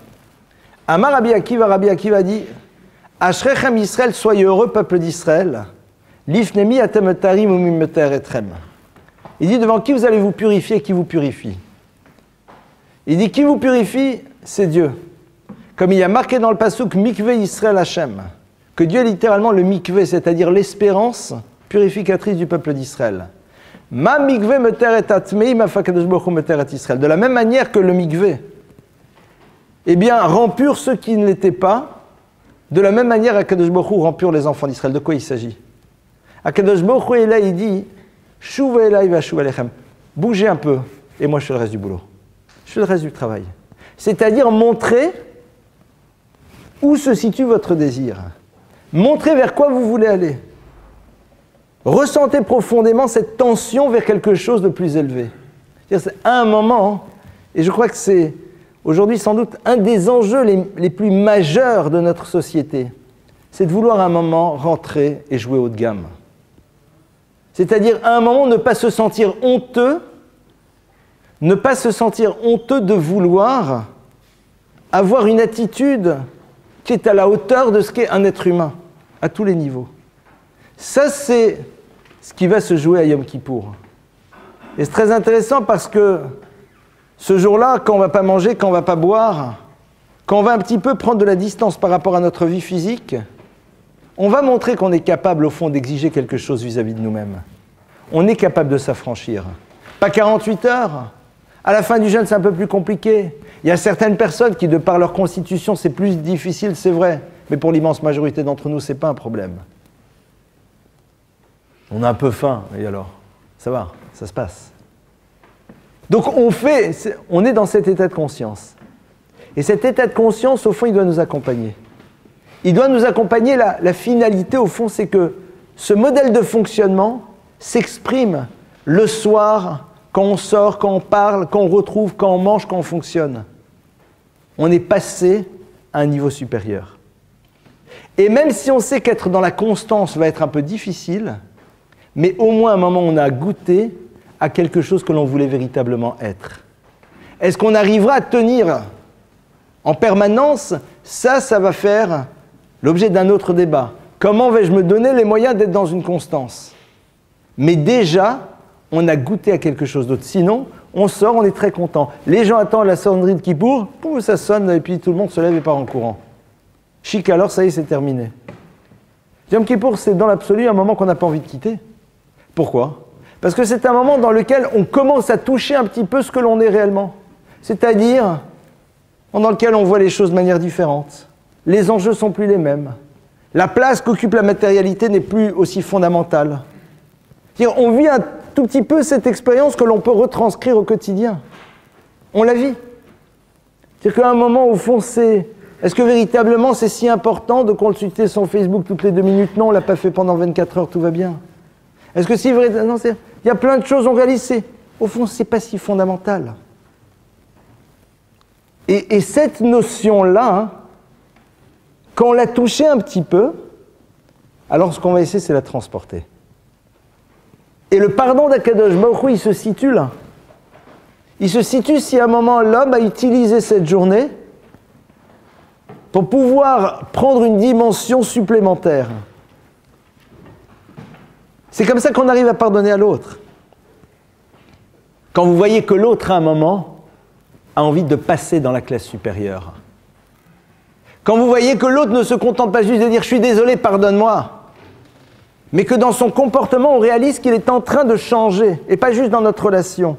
Amar Rabbi Akiva dit « Ashrechem Israël, soyez heureux, peuple d'Israël. Lifnemi atem tarim umimeter etrem. » Il dit devant qui vous allez vous purifier, qui vous purifie. Il dit qui vous purifie, c'est Dieu. Comme il y a marqué dans le pasuk Mikveh Israël Hashem, que Dieu est littéralement le mikveh, c'est-à-dire l'espérance purificatrice du peuple d'Israël. Ma mikveh meter et atmei, ma fakadosh baruch hu meter et Israël. De la même manière que le mikveh, eh bien, rend pur ceux qui ne l'étaient pas. De la même manière, Akadosh Baruch Hu rend pur les enfants d'Israël. De quoi il s'agit? Akadosh Baruch Hu est là, il dit Shuva elai va shuva alechem. Bougez un peu, et moi je fais le reste du boulot. Je fais le reste du travail. C'est-à-dire montrer où se situe votre désir. Montrer vers quoi vous voulez aller. Ressentez profondément cette tension vers quelque chose de plus élevé. C'est à un moment, et je crois que c'est aujourd'hui sans doute un des enjeux les plus majeurs de notre société, c'est de vouloir à un moment rentrer et jouer haut de gamme. C'est-à-dire à un moment ne pas se sentir honteux, de vouloir avoir une attitude qui est à la hauteur de ce qu'est un être humain, à tous les niveaux. Ça, c'est ce qui va se jouer à Yom Kippour. Et c'est très intéressant parce que ce jour-là, quand on ne va pas manger, quand on ne va pas boire, quand on va un petit peu prendre de la distance par rapport à notre vie physique, on va montrer qu'on est capable, au fond, d'exiger quelque chose vis-à-vis de nous-mêmes. On est capable de s'affranchir. Pas 48 heures. À la fin du jeûne, c'est un peu plus compliqué. Il y a certaines personnes qui, de par leur constitution, c'est plus difficile, c'est vrai. Mais pour l'immense majorité d'entre nous, ce n'est pas un problème. On a un peu faim, et alors? Ça va, ça se passe. Donc on est dans cet état de conscience. Et cet état de conscience, au fond, il doit nous accompagner. Il doit nous accompagner, la finalité, au fond, c'est que ce modèle de fonctionnement s'exprime le soir, quand on sort, quand on parle, quand on retrouve, quand on mange, quand on fonctionne. On est passé à un niveau supérieur. Et même si on sait qu'être dans la constance va être un peu difficile, mais au moins à un moment on a goûté à quelque chose que l'on voulait véritablement être. Est-ce qu'on arrivera à tenir en permanence? Ça va faire l'objet d'un autre débat. Comment vais-je me donner les moyens d'être dans une constance? Mais déjà, on a goûté à quelque chose d'autre. Sinon, on sort, on est très content. Les gens attendent la sonnerie de Kippour, pouf, ça sonne, et puis tout le monde se lève et part en courant. Chic, alors ça y est, c'est terminé. Yom Kippour, c'est dans l'absolu un moment qu'on n'a pas envie de quitter. Pourquoi? Parce que c'est un moment dans lequel on commence à toucher un petit peu ce que l'on est réellement. C'est-à-dire, dans lequel on voit les choses de manière différente. Les enjeux ne sont plus les mêmes. La place qu'occupe la matérialité n'est plus aussi fondamentale. C'est-à-dire, on vit un tout petit peu cette expérience que l'on peut retranscrire au quotidien. On la vit. C'est-à-dire qu'à un moment, au fond, est-ce que véritablement c'est si important de consulter son Facebook toutes les 2 minutes? Non, on ne l'a pas fait pendant 24 heures, tout va bien. Est-ce que si vrai? Non, il y a plein de choses on réalise. Au fond, ce n'est pas si fondamental. Et cette notion-là, hein, quand on l'a touchée un petit peu, alors ce qu'on va essayer, c'est la transporter. Et le pardon d'Akadosh Baruch Hu, il se situe là. Il se situe si à un moment l'homme a utilisé cette journée pour pouvoir prendre une dimension supplémentaire. C'est comme ça qu'on arrive à pardonner à l'autre. Quand vous voyez que l'autre, à un moment, a envie de passer dans la classe supérieure. Quand vous voyez que l'autre ne se contente pas juste de dire « je suis désolé, pardonne-moi », mais que dans son comportement, on réalise qu'il est en train de changer, et pas juste dans notre relation.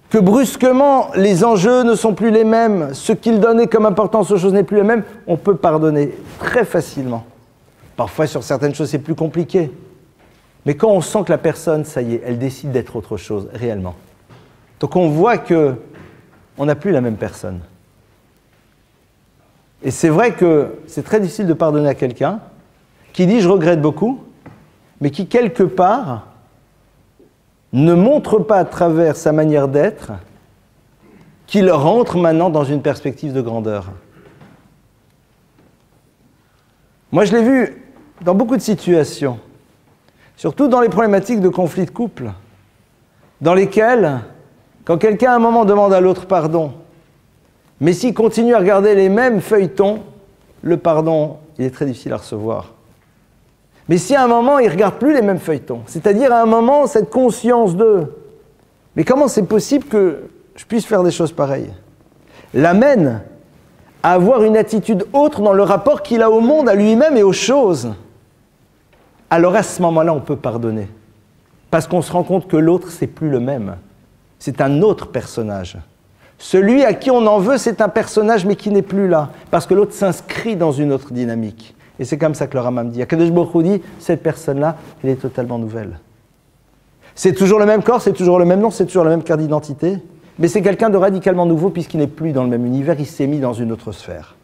Que brusquement, les enjeux ne sont plus les mêmes, ce qu'il donnait comme importance aux choses n'est plus les mêmes, on peut pardonner très facilement. Parfois, sur certaines choses, c'est plus compliqué. Mais quand on sent que la personne, ça y est, elle décide d'être autre chose, réellement. Donc on voit qu'on n'a plus la même personne. Et c'est vrai que c'est très difficile de pardonner à quelqu'un qui dit « je regrette beaucoup », mais qui, quelque part, ne montre pas à travers sa manière d'être qu'il rentre maintenant dans une perspective de grandeur. Moi, je l'ai vu dans beaucoup de situations, surtout dans les problématiques de conflits de couple, dans lesquelles, quand quelqu'un à un moment demande à l'autre pardon, mais s'il continue à regarder les mêmes feuilletons, le pardon, il est très difficile à recevoir. Mais si à un moment, il ne regarde plus les mêmes feuilletons, c'est-à-dire à un moment, cette conscience de « mais comment c'est possible que je puisse faire des choses pareilles ?» l'amène à avoir une attitude autre dans le rapport qu'il a au monde, à lui-même et aux choses. Alors à ce moment-là, on peut pardonner. Parce qu'on se rend compte que l'autre, c'est plus le même. C'est un autre personnage. Celui à qui on en veut, c'est un personnage, mais qui n'est plus là. Parce que l'autre s'inscrit dans une autre dynamique. Et c'est comme ça que le Rambam dit. Akadosh Baruch Hu dit, cette personne-là, elle est totalement nouvelle. C'est toujours le même corps, c'est toujours le même nom, c'est toujours la même carte d'identité, mais c'est quelqu'un de radicalement nouveau puisqu'il n'est plus dans le même univers, il s'est mis dans une autre sphère.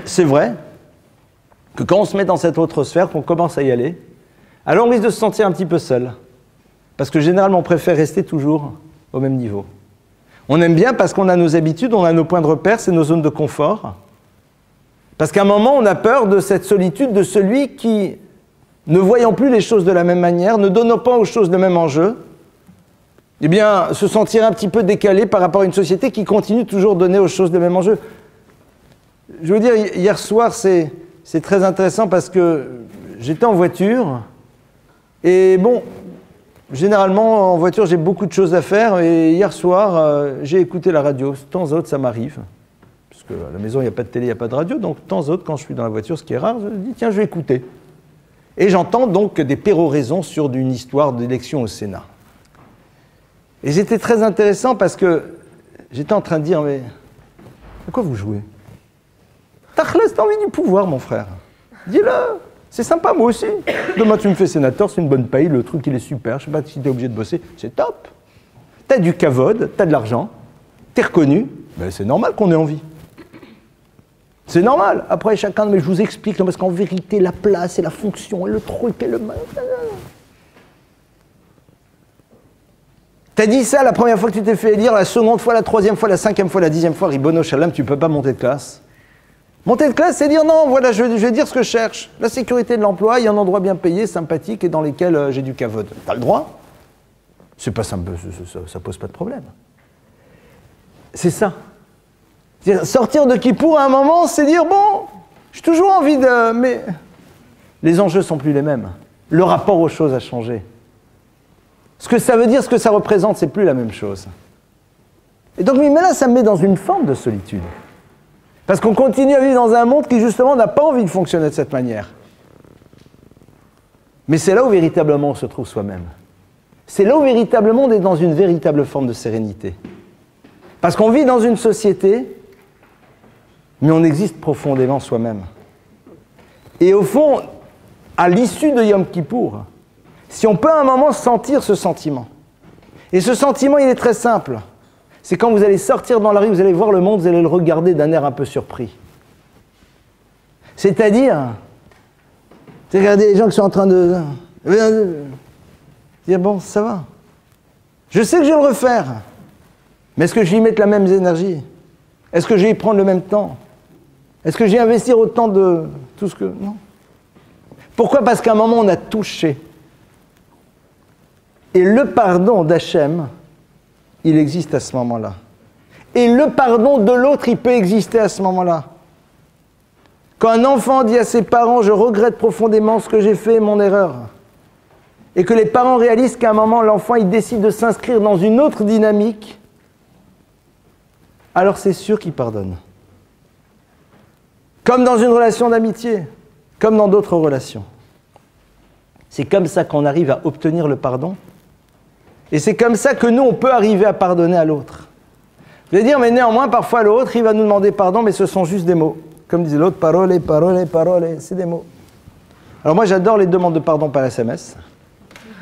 C'est vrai que quand on se met dans cette autre sphère, qu'on commence à y aller, alors on risque de se sentir un petit peu seul. Parce que généralement, on préfère rester toujours au même niveau. On aime bien parce qu'on a nos habitudes, on a nos points de repère, c'est nos zones de confort. Parce qu'à un moment, on a peur de cette solitude de celui qui, ne voyant plus les choses de la même manière, ne donnant pas aux choses le même enjeu, eh bien, se sentir un petit peu décalé par rapport à une société qui continue toujours de donner aux choses le même enjeu. Je veux dire, hier soir, c'est très intéressant parce que j'étais en voiture, et bon, généralement, en voiture, j'ai beaucoup de choses à faire, et hier soir, j'ai écouté la radio. De temps en temps, ça m'arrive. Parce qu'à la maison, il n'y a pas de télé, il n'y a pas de radio, donc de temps en temps, quand je suis dans la voiture, ce qui est rare, je dis, tiens, je vais écouter. Et j'entends donc des péroraisons sur une histoire d'élection au Sénat. Et c'était très intéressant parce que j'étais en train de dire, mais à quoi vous jouez? T'as envie du pouvoir, mon frère. Dis-le, c'est sympa, moi aussi. Demain, tu me fais sénateur, c'est une bonne paye, le truc, il est super, je ne sais pas si t'es obligé de bosser, c'est top. T'as du kavod, t'as de l'argent, t'es reconnu, ben c'est normal qu'on ait envie. C'est normal. Après, chacun, mais je vous explique, non, parce qu'en vérité, la place et la fonction et le truc et le... T'as dit ça la première fois que tu t'es fait élire, la seconde fois, la troisième fois, la cinquième fois, la 10e fois, Ribono Shalom, tu ne peux pas monter de classe. Monter de classe, c'est dire non, voilà, je vais dire ce que je cherche. La sécurité de l'emploi, il y a un endroit bien payé, sympathique et dans lequel j'ai du kavod. T'as le droit. C'est pas ça pose pas de problème. C'est ça. Sortir de Kippour à un moment, c'est dire bon, j'ai toujours envie de... Mais les enjeux sont plus les mêmes. Le rapport aux choses a changé. Ce que ça veut dire, ce que ça représente, c'est plus la même chose. Et donc, mais là, ça me met dans une forme de solitude. Parce qu'on continue à vivre dans un monde qui, justement, n'a pas envie de fonctionner de cette manière. Mais c'est là où, véritablement, on se trouve soi-même. C'est là où, véritablement, on est dans une véritable forme de sérénité. Parce qu'on vit dans une société, mais on existe profondément soi-même. Et au fond, à l'issue de Yom Kippour, si on peut à un moment sentir ce sentiment, et ce sentiment, il est très simple, c'est quand vous allez sortir dans la rue, vous allez voir le monde, vous allez le regarder d'un air un peu surpris. C'est-à-dire, regardez les gens qui sont en train de dire, bon, ça va. Je sais que je vais le refaire, mais est-ce que je vais y mettre la même énergie? Est-ce que je vais y prendre le même temps? Est-ce que je vais investir autant de tout ce que... Non. Pourquoi? Parce qu'à un moment, on a touché. Et le pardon d'Hachem, il existe à ce moment-là. Et le pardon de l'autre, il peut exister à ce moment-là. Quand un enfant dit à ses parents « Je regrette profondément ce que j'ai fait, mon erreur », et que les parents réalisent qu'à un moment, l'enfant, il décide de s'inscrire dans une autre dynamique, alors c'est sûr qu'il pardonne. Comme dans une relation d'amitié, comme dans d'autres relations. C'est comme ça qu'on arrive à obtenir le pardon. Et c'est comme ça que nous, on peut arriver à pardonner à l'autre. Vous allez dire, mais néanmoins, parfois l'autre, il va nous demander pardon, mais ce sont juste des mots. Comme disait l'autre, parole, parole, parole, c'est des mots. Alors moi, j'adore les demandes de pardon par SMS.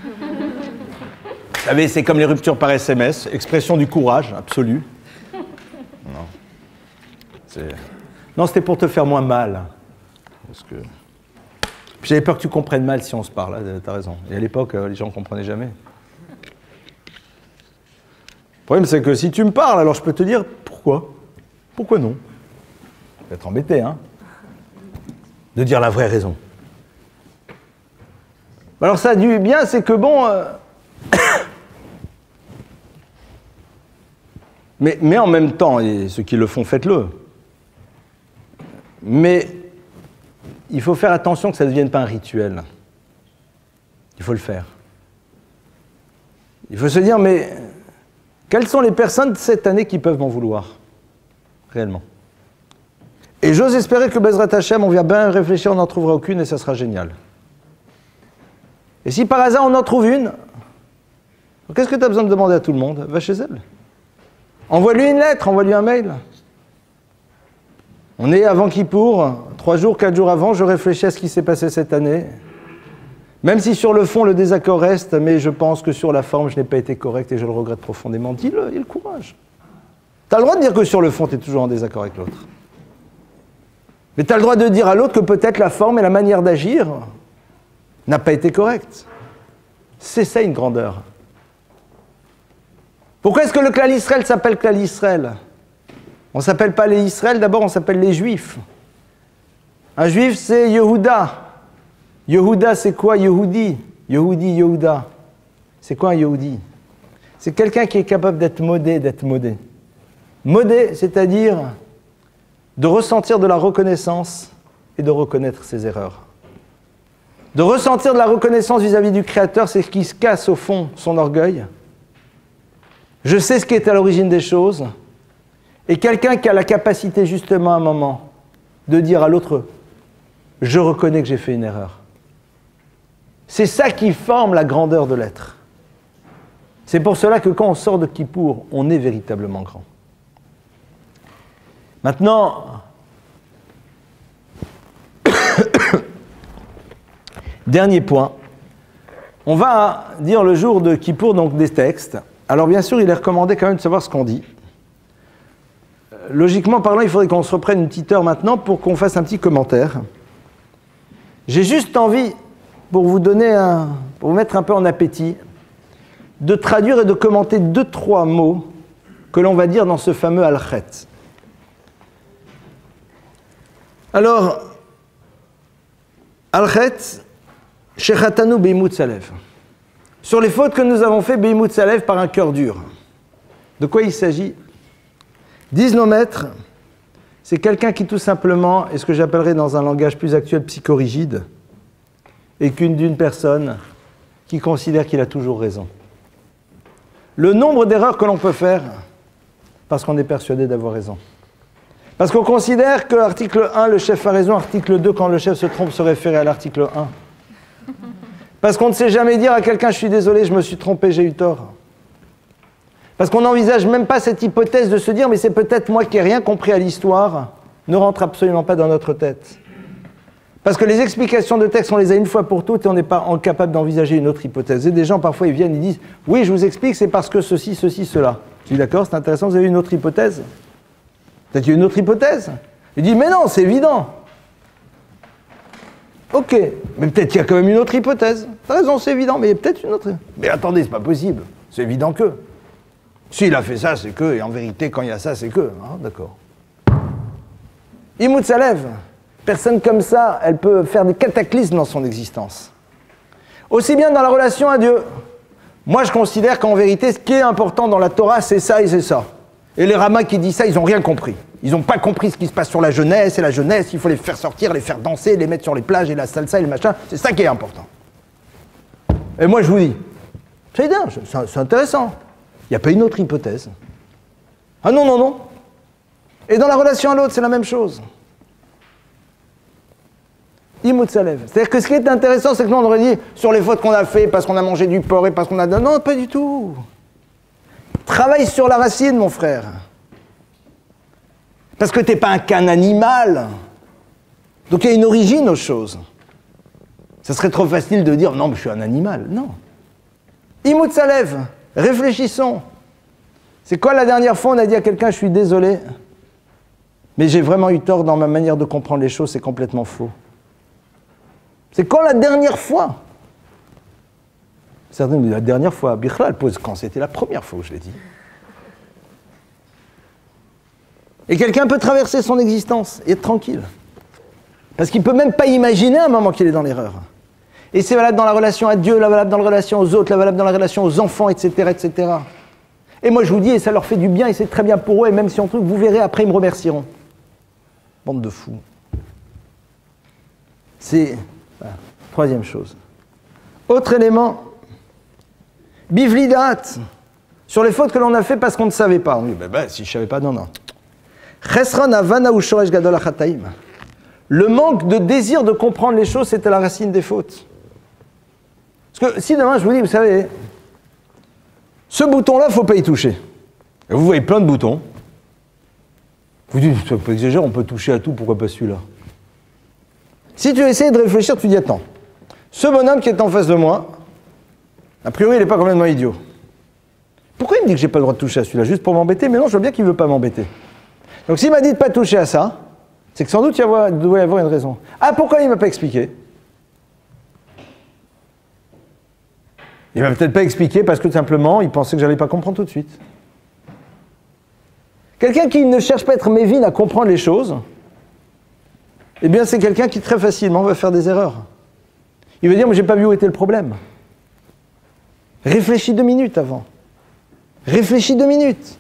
Vous savez, c'est comme les ruptures par SMS, expression du courage absolu. Non, c'était pour te faire moins mal. Parce que... Puis j'avais peur que tu comprennes mal si on se parle, t'as raison. Et à l'époque, les gens ne comprenaient jamais. Le problème, c'est que si tu me parles, alors je peux te dire pourquoi. Pourquoi non? Tu vas être embêté, hein, de dire la vraie raison. Alors ça du bien, c'est que bon... mais en même temps, et ceux qui le font, faites-le. Mais il faut faire attention que ça ne devienne pas un rituel. Il faut le faire. Il faut se dire, mais quelles sont les personnes cette année qui peuvent m'en vouloir? Réellement. Et j'ose espérer que Bezrat Hashem, on vient bien réfléchir, on n'en trouvera aucune et ça sera génial. Et si par hasard on en trouve une, qu'est-ce que tu as besoin de demander à tout le monde? Va chez elle. Envoie-lui une lettre, envoie-lui un mail. On est avant Kippour, 3 jours, 4 jours avant, je réfléchis à ce qui s'est passé cette année. Même si sur le fond, le désaccord reste, mais je pense que sur la forme, je n'ai pas été correct et je le regrette profondément. Dis-le, il a le courage. Tu as le droit de dire que sur le fond, tu es toujours en désaccord avec l'autre. Mais tu as le droit de dire à l'autre que peut-être la forme et la manière d'agir n'a pas été correcte. C'est ça une grandeur. Pourquoi est-ce que le clan Israël s'appelle clan Israël? On ne s'appelle pas les Israël, d'abord on s'appelle les Juifs. Un Juif, c'est Yehuda. Yehuda, c'est quoi? Yehudi. Yehudi, Yehuda. C'est quoi un Yehudi? C'est quelqu'un qui est capable d'être modé, Modé, c'est-à-dire de ressentir de la reconnaissance et de reconnaître ses erreurs. De ressentir de la reconnaissance vis-à-vis du Créateur, c'est ce qui se casse au fond son orgueil. Je sais ce qui est à l'origine des choses. Et quelqu'un qui a la capacité justement à un moment de dire à l'autre « Je reconnais que j'ai fait une erreur ». C'est ça qui forme la grandeur de l'être. C'est pour cela que quand on sort de Kippour, on est véritablement grand. Maintenant, dernier point, on va dire le jour de Kippour, donc des textes. Alors bien sûr, il est recommandé quand même de savoir ce qu'on dit. Logiquement parlant, il faudrait qu'on se reprenne une petite heure maintenant pour qu'on fasse un petit commentaire. J'ai juste envie, pour vous mettre un peu en appétit, de traduire et de commenter 2-3 mots que l'on va dire dans ce fameux al-khet. Alors, al-khet, shechatanu beimut salev. Sur les fautes que nous avons fait beimut salev par un cœur dur. De quoi il s'agit? Disent nos maîtres, c'est quelqu'un qui tout simplement est ce que j'appellerais dans un langage plus actuel psychorigide et d'une personne qui considère qu'il a toujours raison. Le nombre d'erreurs que l'on peut faire parce qu'on est persuadé d'avoir raison. Parce qu'on considère que article 1, le chef a raison, article 2, quand le chef se trompe, se référer à l'article 1. Parce qu'on ne sait jamais dire à quelqu'un « je suis désolé, je me suis trompé, j'ai eu tort ». Parce qu'on n'envisage même pas cette hypothèse de se dire « mais c'est peut-être moi qui n'ai rien compris à l'histoire », ne rentre absolument pas dans notre tête. Parce que les explications de texte, on les a une fois pour toutes et on n'est pas incapable d'envisager une autre hypothèse. Et des gens, parfois, ils viennent, ils disent « oui, je vous explique, c'est parce que ceci, ceci, cela ». Je dis « d'accord, c'est intéressant, vous avez une autre hypothèse ?» Peut-être qu'il y a une autre hypothèse. Il dit « mais non, c'est évident ». Ok, mais peut-être qu'il y a quand même une autre hypothèse. T'as raison, c'est évident, mais il y a peut-être une autre. Mais attendez, c'est pas possible. C'est évident que. S'il a fait ça, c'est que, et en vérité, quand il y a ça, c'est que. Ah, d'accord. Imout Salev. Personne comme ça, elle peut faire des cataclysmes dans son existence. Aussi bien dans la relation à Dieu. Moi, je considère qu'en vérité, ce qui est important dans la Torah, c'est ça et c'est ça. Et les ramas qui disent ça, ils n'ont rien compris. Ils n'ont pas compris ce qui se passe sur la jeunesse, et la jeunesse, il faut les faire sortir, les faire danser, les mettre sur les plages, et la salsa, et le machin. C'est ça qui est important. Et moi, je vous dis, c'est bien, c'est intéressant. Il n'y a pas une autre hypothèse. Ah non, non, non. Et dans la relation à l'autre, c'est la même chose. Imout Salev. C'est-à-dire que ce qui est intéressant, c'est que nous, on aurait dit, sur les fautes qu'on a fait, parce qu'on a mangé du porc, et parce qu'on a... Non, pas du tout. Travaille sur la racine, mon frère. Parce que tu n'es pas qu'un animal. Donc il y a une origine aux choses. Ça serait trop facile de dire « non, mais je suis un animal ». Non. Imout Salev, réfléchissons. C'est quoi la dernière fois on a dit à quelqu'un « je suis désolé, mais j'ai vraiment eu tort dans ma manière de comprendre les choses, c'est complètement faux ». C'est quand la dernière fois? Certains me disent la dernière fois, Bichlal pose quand c'était la première fois où je l'ai dit. Et quelqu'un peut traverser son existence et être tranquille. Parce qu'il ne peut même pas imaginer un moment qu'il est dans l'erreur. Et c'est valable dans la relation à Dieu, valable dans la relation aux autres, valable dans la relation aux enfants, etc., etc. Et moi je vous dis, et ça leur fait du bien, et c'est très bien pour eux, et même si on trouve, vous verrez, après ils me remercieront. Bande de fous. C'est... Voilà. Troisième chose. Autre élément, bivlidat, sur les fautes que l'on a fait parce qu'on ne savait pas. On dit, si je ne savais pas, non, non. Le manque de désir de comprendre les choses, c'était la racine des fautes. Parce que si demain je vous dis, vous savez, ce bouton-là, il ne faut pas y toucher. Et vous voyez plein de boutons. Vous dites, c'est un peu exagéré, on peut toucher à tout, pourquoi pas celui-là? Si tu essaies de réfléchir, tu dis, attends, ce bonhomme qui est en face de moi, a priori, il n'est pas complètement idiot. Pourquoi il me dit que je n'ai pas le droit de toucher à celui-là? Juste pour m'embêter? Mais non, je vois bien qu'il ne veut pas m'embêter. Donc s'il m'a dit de ne pas toucher à ça, c'est que sans doute il doit y avoir une raison. Ah, pourquoi il ne m'a pas expliqué? Il ne m'a peut-être pas expliqué parce que tout simplement, il pensait que je n'allais pas comprendre tout de suite. Quelqu'un qui ne cherche pas à être mévine à comprendre les choses, eh bien c'est quelqu'un qui très facilement va faire des erreurs. Il va dire, mais j'ai pas vu où était le problème. Réfléchis 2 minutes avant. Réfléchis 2 minutes.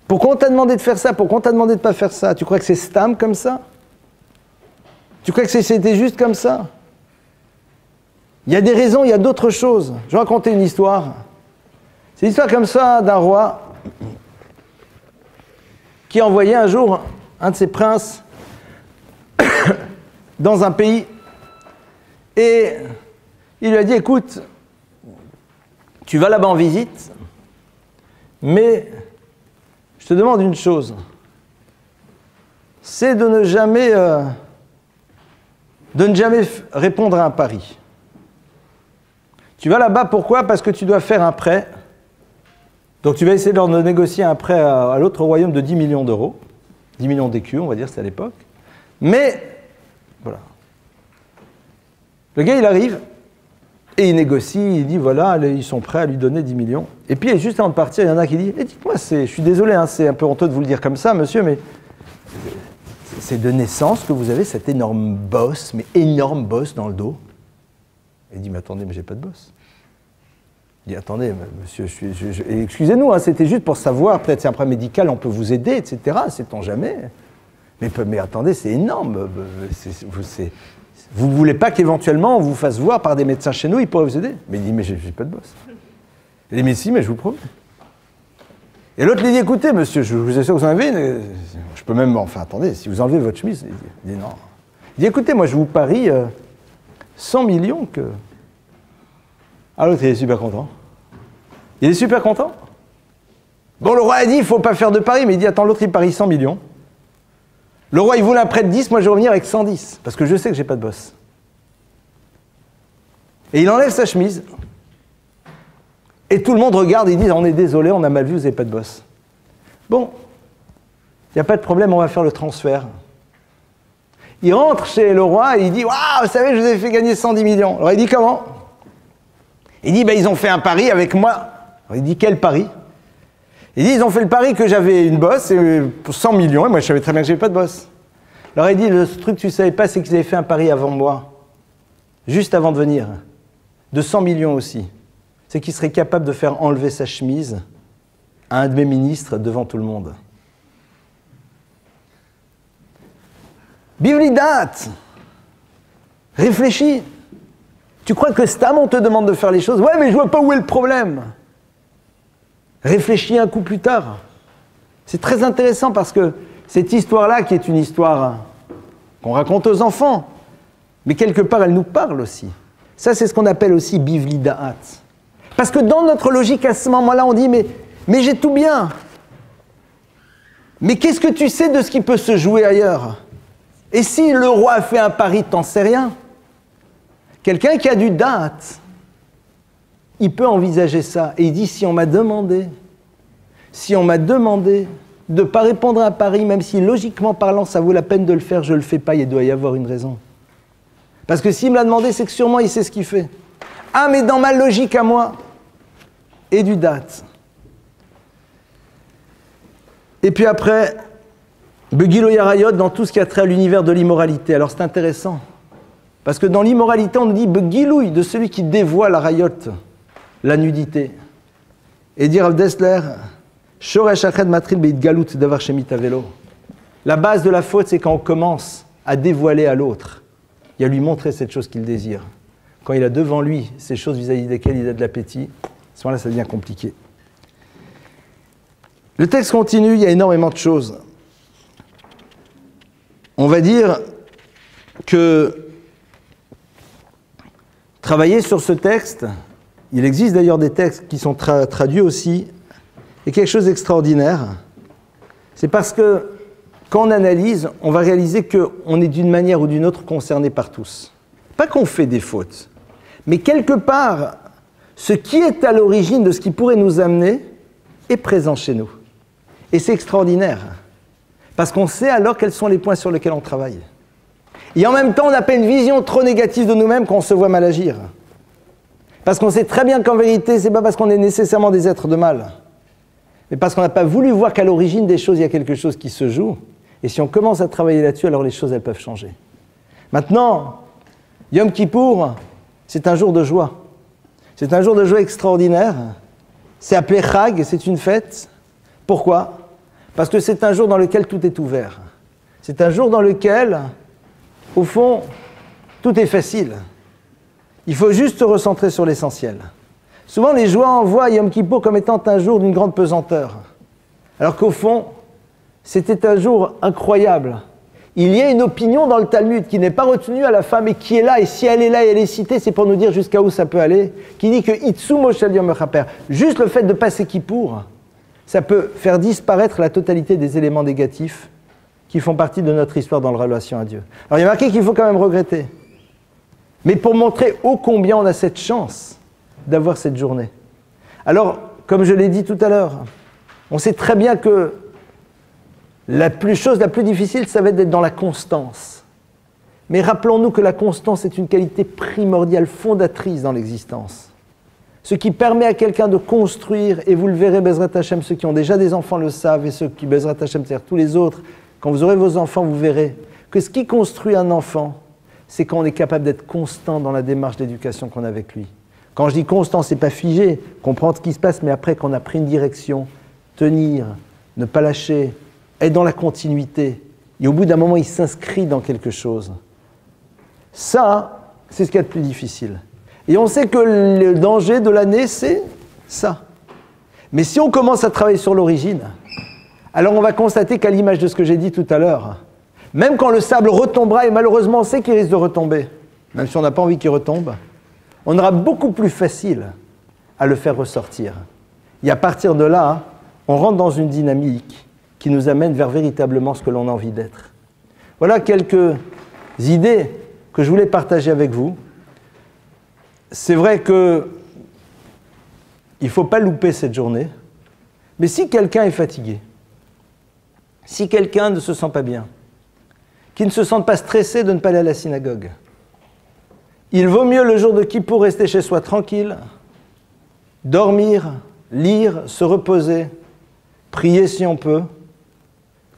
Pourquoi on t'a demandé de faire ça? Pourquoi on t'a demandé de ne pas faire ça? Tu crois que c'est stam comme ça? Tu crois que c'était juste comme ça? Il y a des raisons, il y a d'autres choses. Je vais raconter une histoire. C'est l'histoire comme ça d'un roi qui a envoyé un jour un de ses princes dans un pays et il lui a dit, écoute, tu vas là-bas en visite, mais je te demande une chose, c'est de ne jamais répondre à un pari. Tu vas là-bas, pourquoi? Parce que tu dois faire un prêt Donc tu vas essayer de leur négocier un prêt à l'autre royaume de 10 millions d'euros. 10 millions d'écus, on va dire, c'est à l'époque. Mais, voilà. Le gars, il arrive, et il négocie, il dit, voilà, ils sont prêts à lui donner 10 millions. Et puis, juste avant de partir, il y en a qui dit, dites-moi, je suis désolé, hein, c'est un peu honteux de vous le dire comme ça, monsieur, mais c'est de naissance que vous avez cet énorme boss, mais énorme boss dans le dos. Et il dit, mais attendez, mais j'ai pas de boss. Il dit, attendez, monsieur, excusez-nous, hein, c'était juste pour savoir, peut-être c'est un problème médical, on peut vous aider, etc., sait-on jamais. Mais attendez, c'est énorme. Vous ne voulez pas qu'éventuellement on vous fasse voir par des médecins chez nous, ils pourraient vous aider. Mais il dit, mais j'ai pas de boss. Il dit, mais si, mais je vous promets. Et l'autre lui dit, écoutez, monsieur, je vous assure que vous en avez, je peux même, enfin, attendez, si vous enlevez votre chemise, il dit non. Il dit, écoutez, moi je vous parie 100 millions que... Ah, l'autre, il est super content. Il est super content. Bon, le roi a dit, il ne faut pas faire de pari, mais il dit, attends, l'autre, il parie 100 millions. Le roi, il voulait un prêt de 10, moi je vais revenir avec 110, parce que je sais que j'ai pas de boss. Et il enlève sa chemise, et tout le monde regarde et il dit, on est désolé, on a mal vu, vous n'avez pas de boss. Bon, il n'y a pas de problème, on va faire le transfert. Il rentre chez le roi et il dit, waouh, vous savez, je vous ai fait gagner 110 millions. Alors il dit, comment? Il dit, ils ont fait un pari avec moi. Alors il dit, quel pari? Il dit, ils ont fait le pari que j'avais une bosse pour 100 millions, et moi je savais très bien que je n'avais pas de bosse. Alors il dit, le truc que tu ne savais pas, c'est qu'ils avaient fait un pari avant moi, juste avant de venir, de 100 millions aussi. C'est qu'il serait capable de faire enlever sa chemise à un de mes ministres devant tout le monde. Bivlidat, réfléchis. Tu crois que Stam, on te demande de faire les choses? Ouais, mais je vois pas où est le problème. Réfléchis un coup plus tard. C'est très intéressant parce que cette histoire-là, qui est une histoire qu'on raconte aux enfants, mais quelque part, elle nous parle aussi. Ça, c'est ce qu'on appelle aussi Bivlidat. Parce que dans notre logique, à ce moment-là, on dit, mais j'ai tout bien. Mais qu'est-ce que tu sais de ce qui peut se jouer ailleurs? Et si le roi a fait un pari, t'en sais rien? Quelqu'un qui a du date, il peut envisager ça. Et il dit, si on m'a demandé de ne pas répondre à un pari, même si logiquement parlant, ça vaut la peine de le faire, je ne le fais pas, il doit y avoir une raison. Parce que s'il me l'a demandé, c'est que sûrement il sait ce qu'il fait. Ah, mais dans ma logique à moi, et du date. Et puis après, Begilo Yarayot, dans tout ce qui a trait à l'univers de l'immoralité. Alors c'est intéressant. Parce que dans l'immoralité, on nous dit Begilouï, de celui qui dévoile la rayot, la nudité. Et dire Rav Dessler, Shoresh Ached Matril Beit Galut Davar Shemit Avelo. La base de la faute, c'est quand on commence à dévoiler à l'autre et à lui montrer cette chose qu'il désire. Quand il a devant lui ces choses vis-à-vis desquelles il a de l'appétit, à ce moment-là, ça devient compliqué. Le texte continue, il y a énormément de choses. On va dire que travailler sur ce texte, il existe d'ailleurs des textes qui sont traduits aussi, est quelque chose d'extraordinaire. C'est parce que quand on analyse, on va réaliser qu'on est d'une manière ou d'une autre concerné par tous. Pas qu'on fait des fautes, mais quelque part, ce qui est à l'origine de ce qui pourrait nous amener est présent chez nous. Et c'est extraordinaire, parce qu'on sait alors quels sont les points sur lesquels on travaille. Et en même temps, on n'a pas une vision trop négative de nous-mêmes qu'on se voit mal agir. Parce qu'on sait très bien qu'en vérité, ce n'est pas parce qu'on est nécessairement des êtres de mal, mais parce qu'on n'a pas voulu voir qu'à l'origine des choses, il y a quelque chose qui se joue. Et si on commence à travailler là-dessus, alors les choses, elles peuvent changer. Maintenant, Yom Kippour, c'est un jour de joie. C'est un jour de joie extraordinaire. C'est appelé Chag, c'est une fête. Pourquoi? Parce que c'est un jour dans lequel tout est ouvert. C'est un jour dans lequel, au fond, tout est facile. Il faut juste se recentrer sur l'essentiel. Souvent, les joies voient Yom Kippour comme étant un jour d'une grande pesanteur. Alors qu'au fond, c'était un jour incroyable. Il y a une opinion dans le Talmud qui n'est pas retenue à la fin, mais qui est là, et si elle est là et elle est citée, c'est pour nous dire jusqu'à où ça peut aller, qui dit que Itsu Moshel Yom Mechaper, juste le fait de passer Kippour, ça peut faire disparaître la totalité des éléments négatifs qui font partie de notre histoire dans la relation à Dieu. Alors il y a marqué qu'il faut quand même regretter. Mais pour montrer ô combien on a cette chance d'avoir cette journée. Alors, comme je l'ai dit tout à l'heure. On sait très bien que chose la plus difficile, ça va être d'être dans la constance. Mais rappelons-nous que la constance est une qualité primordiale, fondatrice dans l'existence. Ce qui permet à quelqu'un de construire, et vous le verrez, Bezrat Hashem, ceux qui ont déjà des enfants le savent, et ceux qui, Bezrat Hashem, c'est-à-dire tous les autres, quand vous aurez vos enfants, vous verrez que ce qui construit un enfant, c'est quand on est capable d'être constant dans la démarche d'éducation qu'on a avec lui. Quand je dis constant, ce n'est pas figé, comprendre ce qui se passe, mais après qu'on a pris une direction, tenir, ne pas lâcher, être dans la continuité, et au bout d'un moment, il s'inscrit dans quelque chose. Ça, c'est ce qu'il y a de plus difficile. Et on sait que le danger de l'année, c'est ça. Mais si on commence à travailler sur l'origine, alors on va constater qu'à l'image de ce que j'ai dit tout à l'heure, même quand le sable retombera, et malheureusement on sait qu'il risque de retomber, même si on n'a pas envie qu'il retombe, on aura beaucoup plus facile à le faire ressortir. Et à partir de là, on rentre dans une dynamique qui nous amène vers véritablement ce que l'on a envie d'être. Voilà quelques idées que je voulais partager avec vous. C'est vrai qu'il ne faut pas louper cette journée, mais si quelqu'un est fatigué, si quelqu'un ne se sent pas bien, qu'il ne se sente pas stressé de ne pas aller à la synagogue, il vaut mieux le jour de Kippour rester chez soi tranquille, dormir, lire, se reposer, prier si on peut,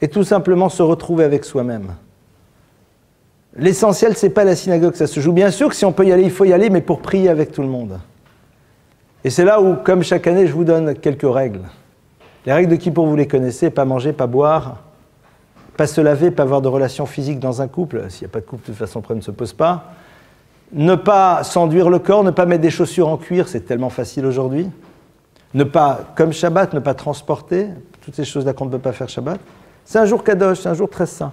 et tout simplement se retrouver avec soi-même. L'essentiel, ce n'est pas la synagogue, ça se joue. Bien sûr que si on peut y aller, il faut y aller, mais pour prier avec tout le monde. Et c'est là où, comme chaque année, je vous donne quelques règles. Les règles de Kippour, vous les connaissez, pas manger, pas boire, pas se laver, pas avoir de relations physiques dans un couple. S'il n'y a pas de couple, de toute façon, le problème ne se pose pas. Ne pas s'enduire le corps, ne pas mettre des chaussures en cuir, c'est tellement facile aujourd'hui. Ne pas, comme Shabbat, ne pas transporter, toutes ces choses-là qu'on ne peut pas faire Shabbat. C'est un jour kadosh, c'est un jour très saint.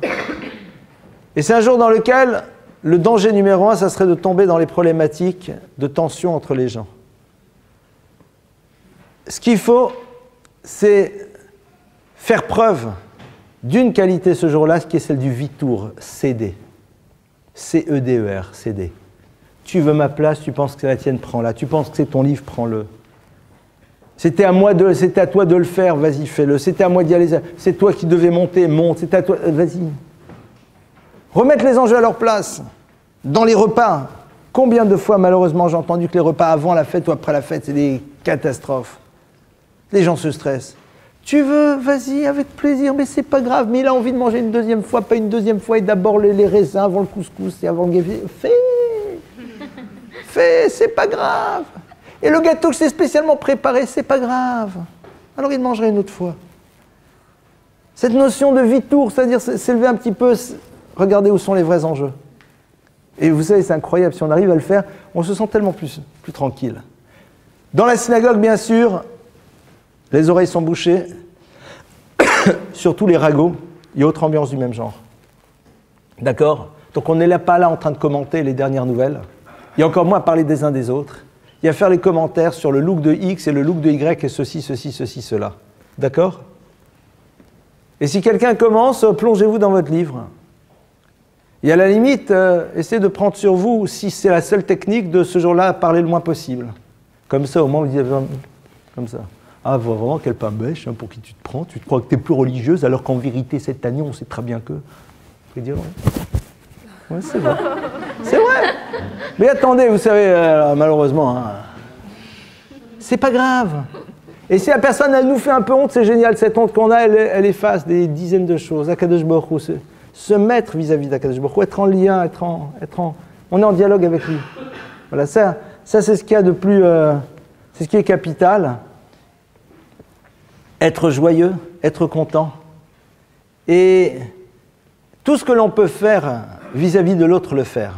Et c'est un jour dans lequel le danger numéro 1, ça serait de tomber dans les problématiques de tension entre les gens. Ce qu'il faut, c'est faire preuve d'une qualité ce jour-là, qui est celle du vitour, céder. C-E-D-E-R, céder. Tu veux ma place, tu penses que c'est la tienne, prends-la. Tu penses que c'est ton livre, prends-le. C'était à toi de le faire, vas-y, fais-le. C'était à moi d'y aller, c'est toi qui devais monter, monte. C'est à toi, vas-y. Remettre les enjeux à leur place. Dans les repas, combien de fois, malheureusement, j'ai entendu que les repas avant la fête ou après la fête, c'est des catastrophes. Les gens se stressent. Tu veux, vas-y, avec plaisir, mais c'est pas grave. Mais il a envie de manger une deuxième fois, pas une deuxième fois, et d'abord les raisins avant le couscous et avant le guéfi. Fais, c'est pas grave. Et le gâteau que c'est spécialement préparé, c'est pas grave. Alors il mangerait une autre fois. Cette notion de vitour, c'est-à-dire s'élever un petit peu, regardez où sont les vrais enjeux. Et vous savez, c'est incroyable, si on arrive à le faire, on se sent tellement plus tranquille. Dans la synagogue, bien sûr, les oreilles sont bouchées, surtout les ragots et autres ambiances du même genre. D'accord? Donc on n'est pas là en train de commenter les dernières nouvelles. Il y a encore moins à parler des uns des autres. Il y a à faire les commentaires sur le look de X et le look de Y et ceci, cela. D'accord? Et si quelqu'un commence, plongez-vous dans votre livre. Et à la limite, essayez de prendre sur vous, si c'est la seule technique, de ce jour-là, parler le moins possible. Comme ça, au moins, vous dites comme ça. Ah, vraiment, quelle pas bêche, hein, pour qui tu te prends? Tu te crois que tu es plus religieuse, alors qu'en vérité, cette année, on sait très bien que... Vous pouvez dire, ouais, c'est vrai. C'est vrai. Mais attendez, vous savez, malheureusement, hein, c'est pas grave. Et si la personne, elle nous fait un peu honte, c'est génial. Cette honte qu'on a, elle efface des dizaines de choses. Akadosh Baruch Hu, se mettre vis-à-vis d'Akadosh Baruch Hu, être en lien, on est en dialogue avec lui. Voilà, ça c'est ce qu'il y a de plus... c'est ce qui est capital. Être joyeux, être content. Et tout ce que l'on peut faire vis-à-vis de l'autre, le faire.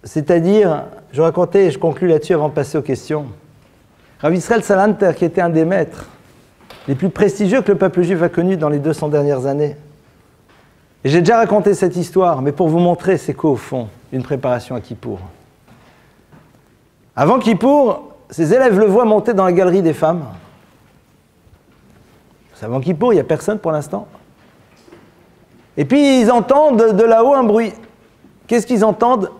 C'est-à-dire, je racontais, et je conclus là-dessus avant de passer aux questions, Rav Israël Salanter, qui était un des maîtres les plus prestigieux que le peuple juif a connu dans les 200 dernières années. Et j'ai déjà raconté cette histoire, mais pour vous montrer c'est quoi au fond une préparation à Kippour. Avant Kippour, ses élèves le voient monter dans la galerie des femmes. Avant Kippour, il n'y a personne pour l'instant. Et puis ils entendent de là-haut un bruit. Qu'est-ce qu'ils entendent?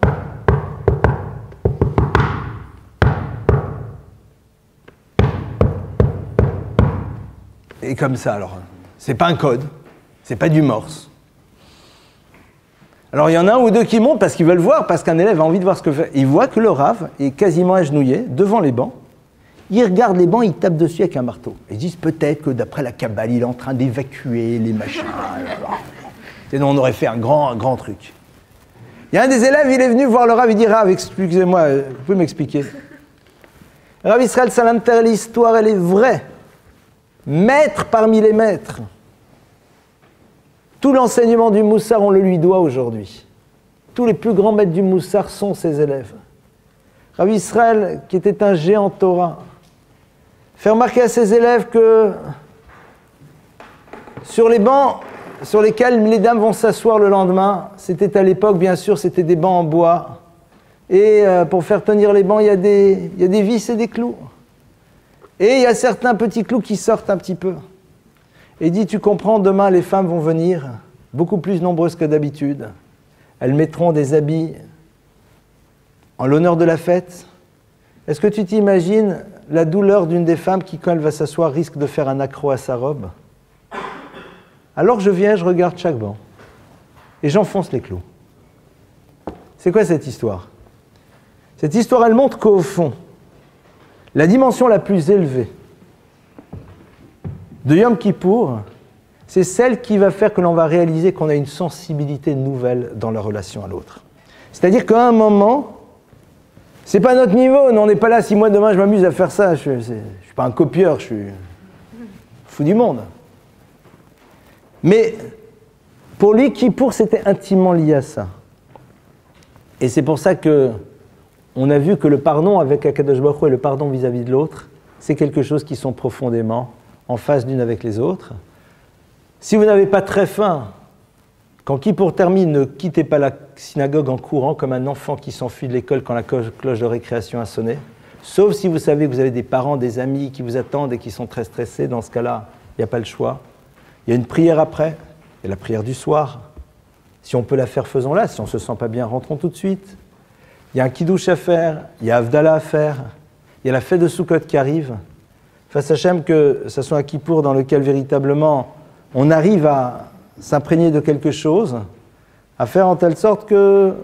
Et comme ça, alors, c'est pas un code, c'est pas du morse. Alors il y en a un ou deux qui montent parce qu'ils veulent voir, parce qu'un élève a envie de voir ce que fait. Il voit que le Rav est quasiment agenouillé devant les bancs. Il regarde les bancs, il tape dessus avec un marteau. Ils disent peut-être que d'après la Kabbale, il est en train d'évacuer les machins. Sinon on aurait fait un grand truc. Il y a un des élèves, il est venu voir le Rav, il dit Rav, excusez-moi, vous pouvez m'expliquer. Rav Israël Salanter, l'histoire elle est vraie. Maître parmi les maîtres. Tout l'enseignement du Moussar, on le lui doit aujourd'hui. Tous les plus grands maîtres du Moussar sont ses élèves. Rav Israël, qui était un géant Torah, fait remarquer à ses élèves que sur les bancs sur lesquels les dames vont s'asseoir le lendemain, c'était à l'époque, bien sûr, c'était des bancs en bois. Et pour faire tenir les bancs, il y a des vis et des clous. Et il y a certains petits clous qui sortent un petit peu. Et il dit, tu comprends, demain les femmes vont venir, beaucoup plus nombreuses que d'habitude. Elles mettront des habits en l'honneur de la fête. Est-ce que tu t'imagines la douleur d'une des femmes qui, quand elle va s'asseoir, risque de faire un accroc à sa robe? Alors je viens, je regarde chaque banc. Et j'enfonce les clous. C'est quoi cette histoire? Cette histoire, elle montre qu'au fond, la dimension la plus élevée de Yom Kippour, c'est celle qui va faire que l'on va réaliser qu'on a une sensibilité nouvelle dans la relation à l'autre. C'est-à-dire qu'à un moment, c'est pas notre niveau, on n'est pas là, si moi demain je m'amuse à faire ça, je suis pas un copieur, je suis fou du monde. Mais pour lui, Kippour, c'était intimement lié à ça. Et c'est pour ça que on a vu que le pardon avec Akadosh Baruch Hu et le pardon vis-à-vis de l'autre, c'est quelque chose qui sont profondément en phase d'une avec les autres. Si vous n'avez pas très faim, quand Kippour termine, ne quittez pas la synagogue en courant comme un enfant qui s'enfuit de l'école quand la cloche de récréation a sonné. Sauf si vous savez que vous avez des parents, des amis qui vous attendent et qui sont très stressés. Dans ce cas-là, il n'y a pas le choix. Il y a une prière après, et la prière du soir. Si on peut la faire, faisons-la. Si on ne se sent pas bien, rentrons tout de suite. Il y a un kidouche à faire, il y a Havdalah à faire, il y a la fête de Sukkot qui arrive. Face à Hachem, que ce soit un Kippour dans lequel véritablement on arrive à s'imprégner de quelque chose, à faire en telle sorte que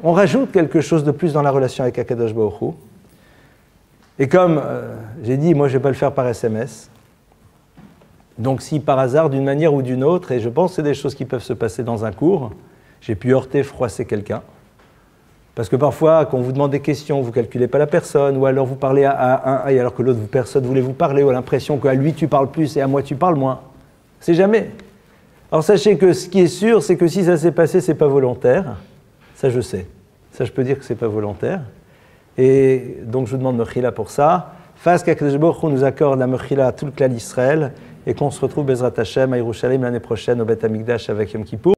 on rajoute quelque chose de plus dans la relation avec Akadosh Baruch Hu. Et comme j'ai dit, moi je ne vais pas le faire par SMS. Donc si par hasard, d'une manière ou d'une autre, et je pense que c'est des choses qui peuvent se passer dans un cours, j'ai pu heurter, froisser quelqu'un, parce que parfois, quand on vous demande des questions, vous ne calculez pas la personne, ou alors vous parlez à un, et alors que l'autre personne voulait vous parler, ou a l'impression qu'à lui tu parles plus et à moi tu parles moins. C'est jamais. Alors sachez que ce qui est sûr, c'est que si ça s'est passé, ce n'est pas volontaire. Ça je sais. Ça je peux dire que ce n'est pas volontaire. Et donc je vous demande Mechila pour ça. Fasse qu'Akadosh Baruch Hu nous accorde la Mechila à tout le clan d'Israël, et qu'on se retrouve Bezrat Hashem à Yerushalayim l'année prochaine au Beth Amikdash avec Yom Kippour.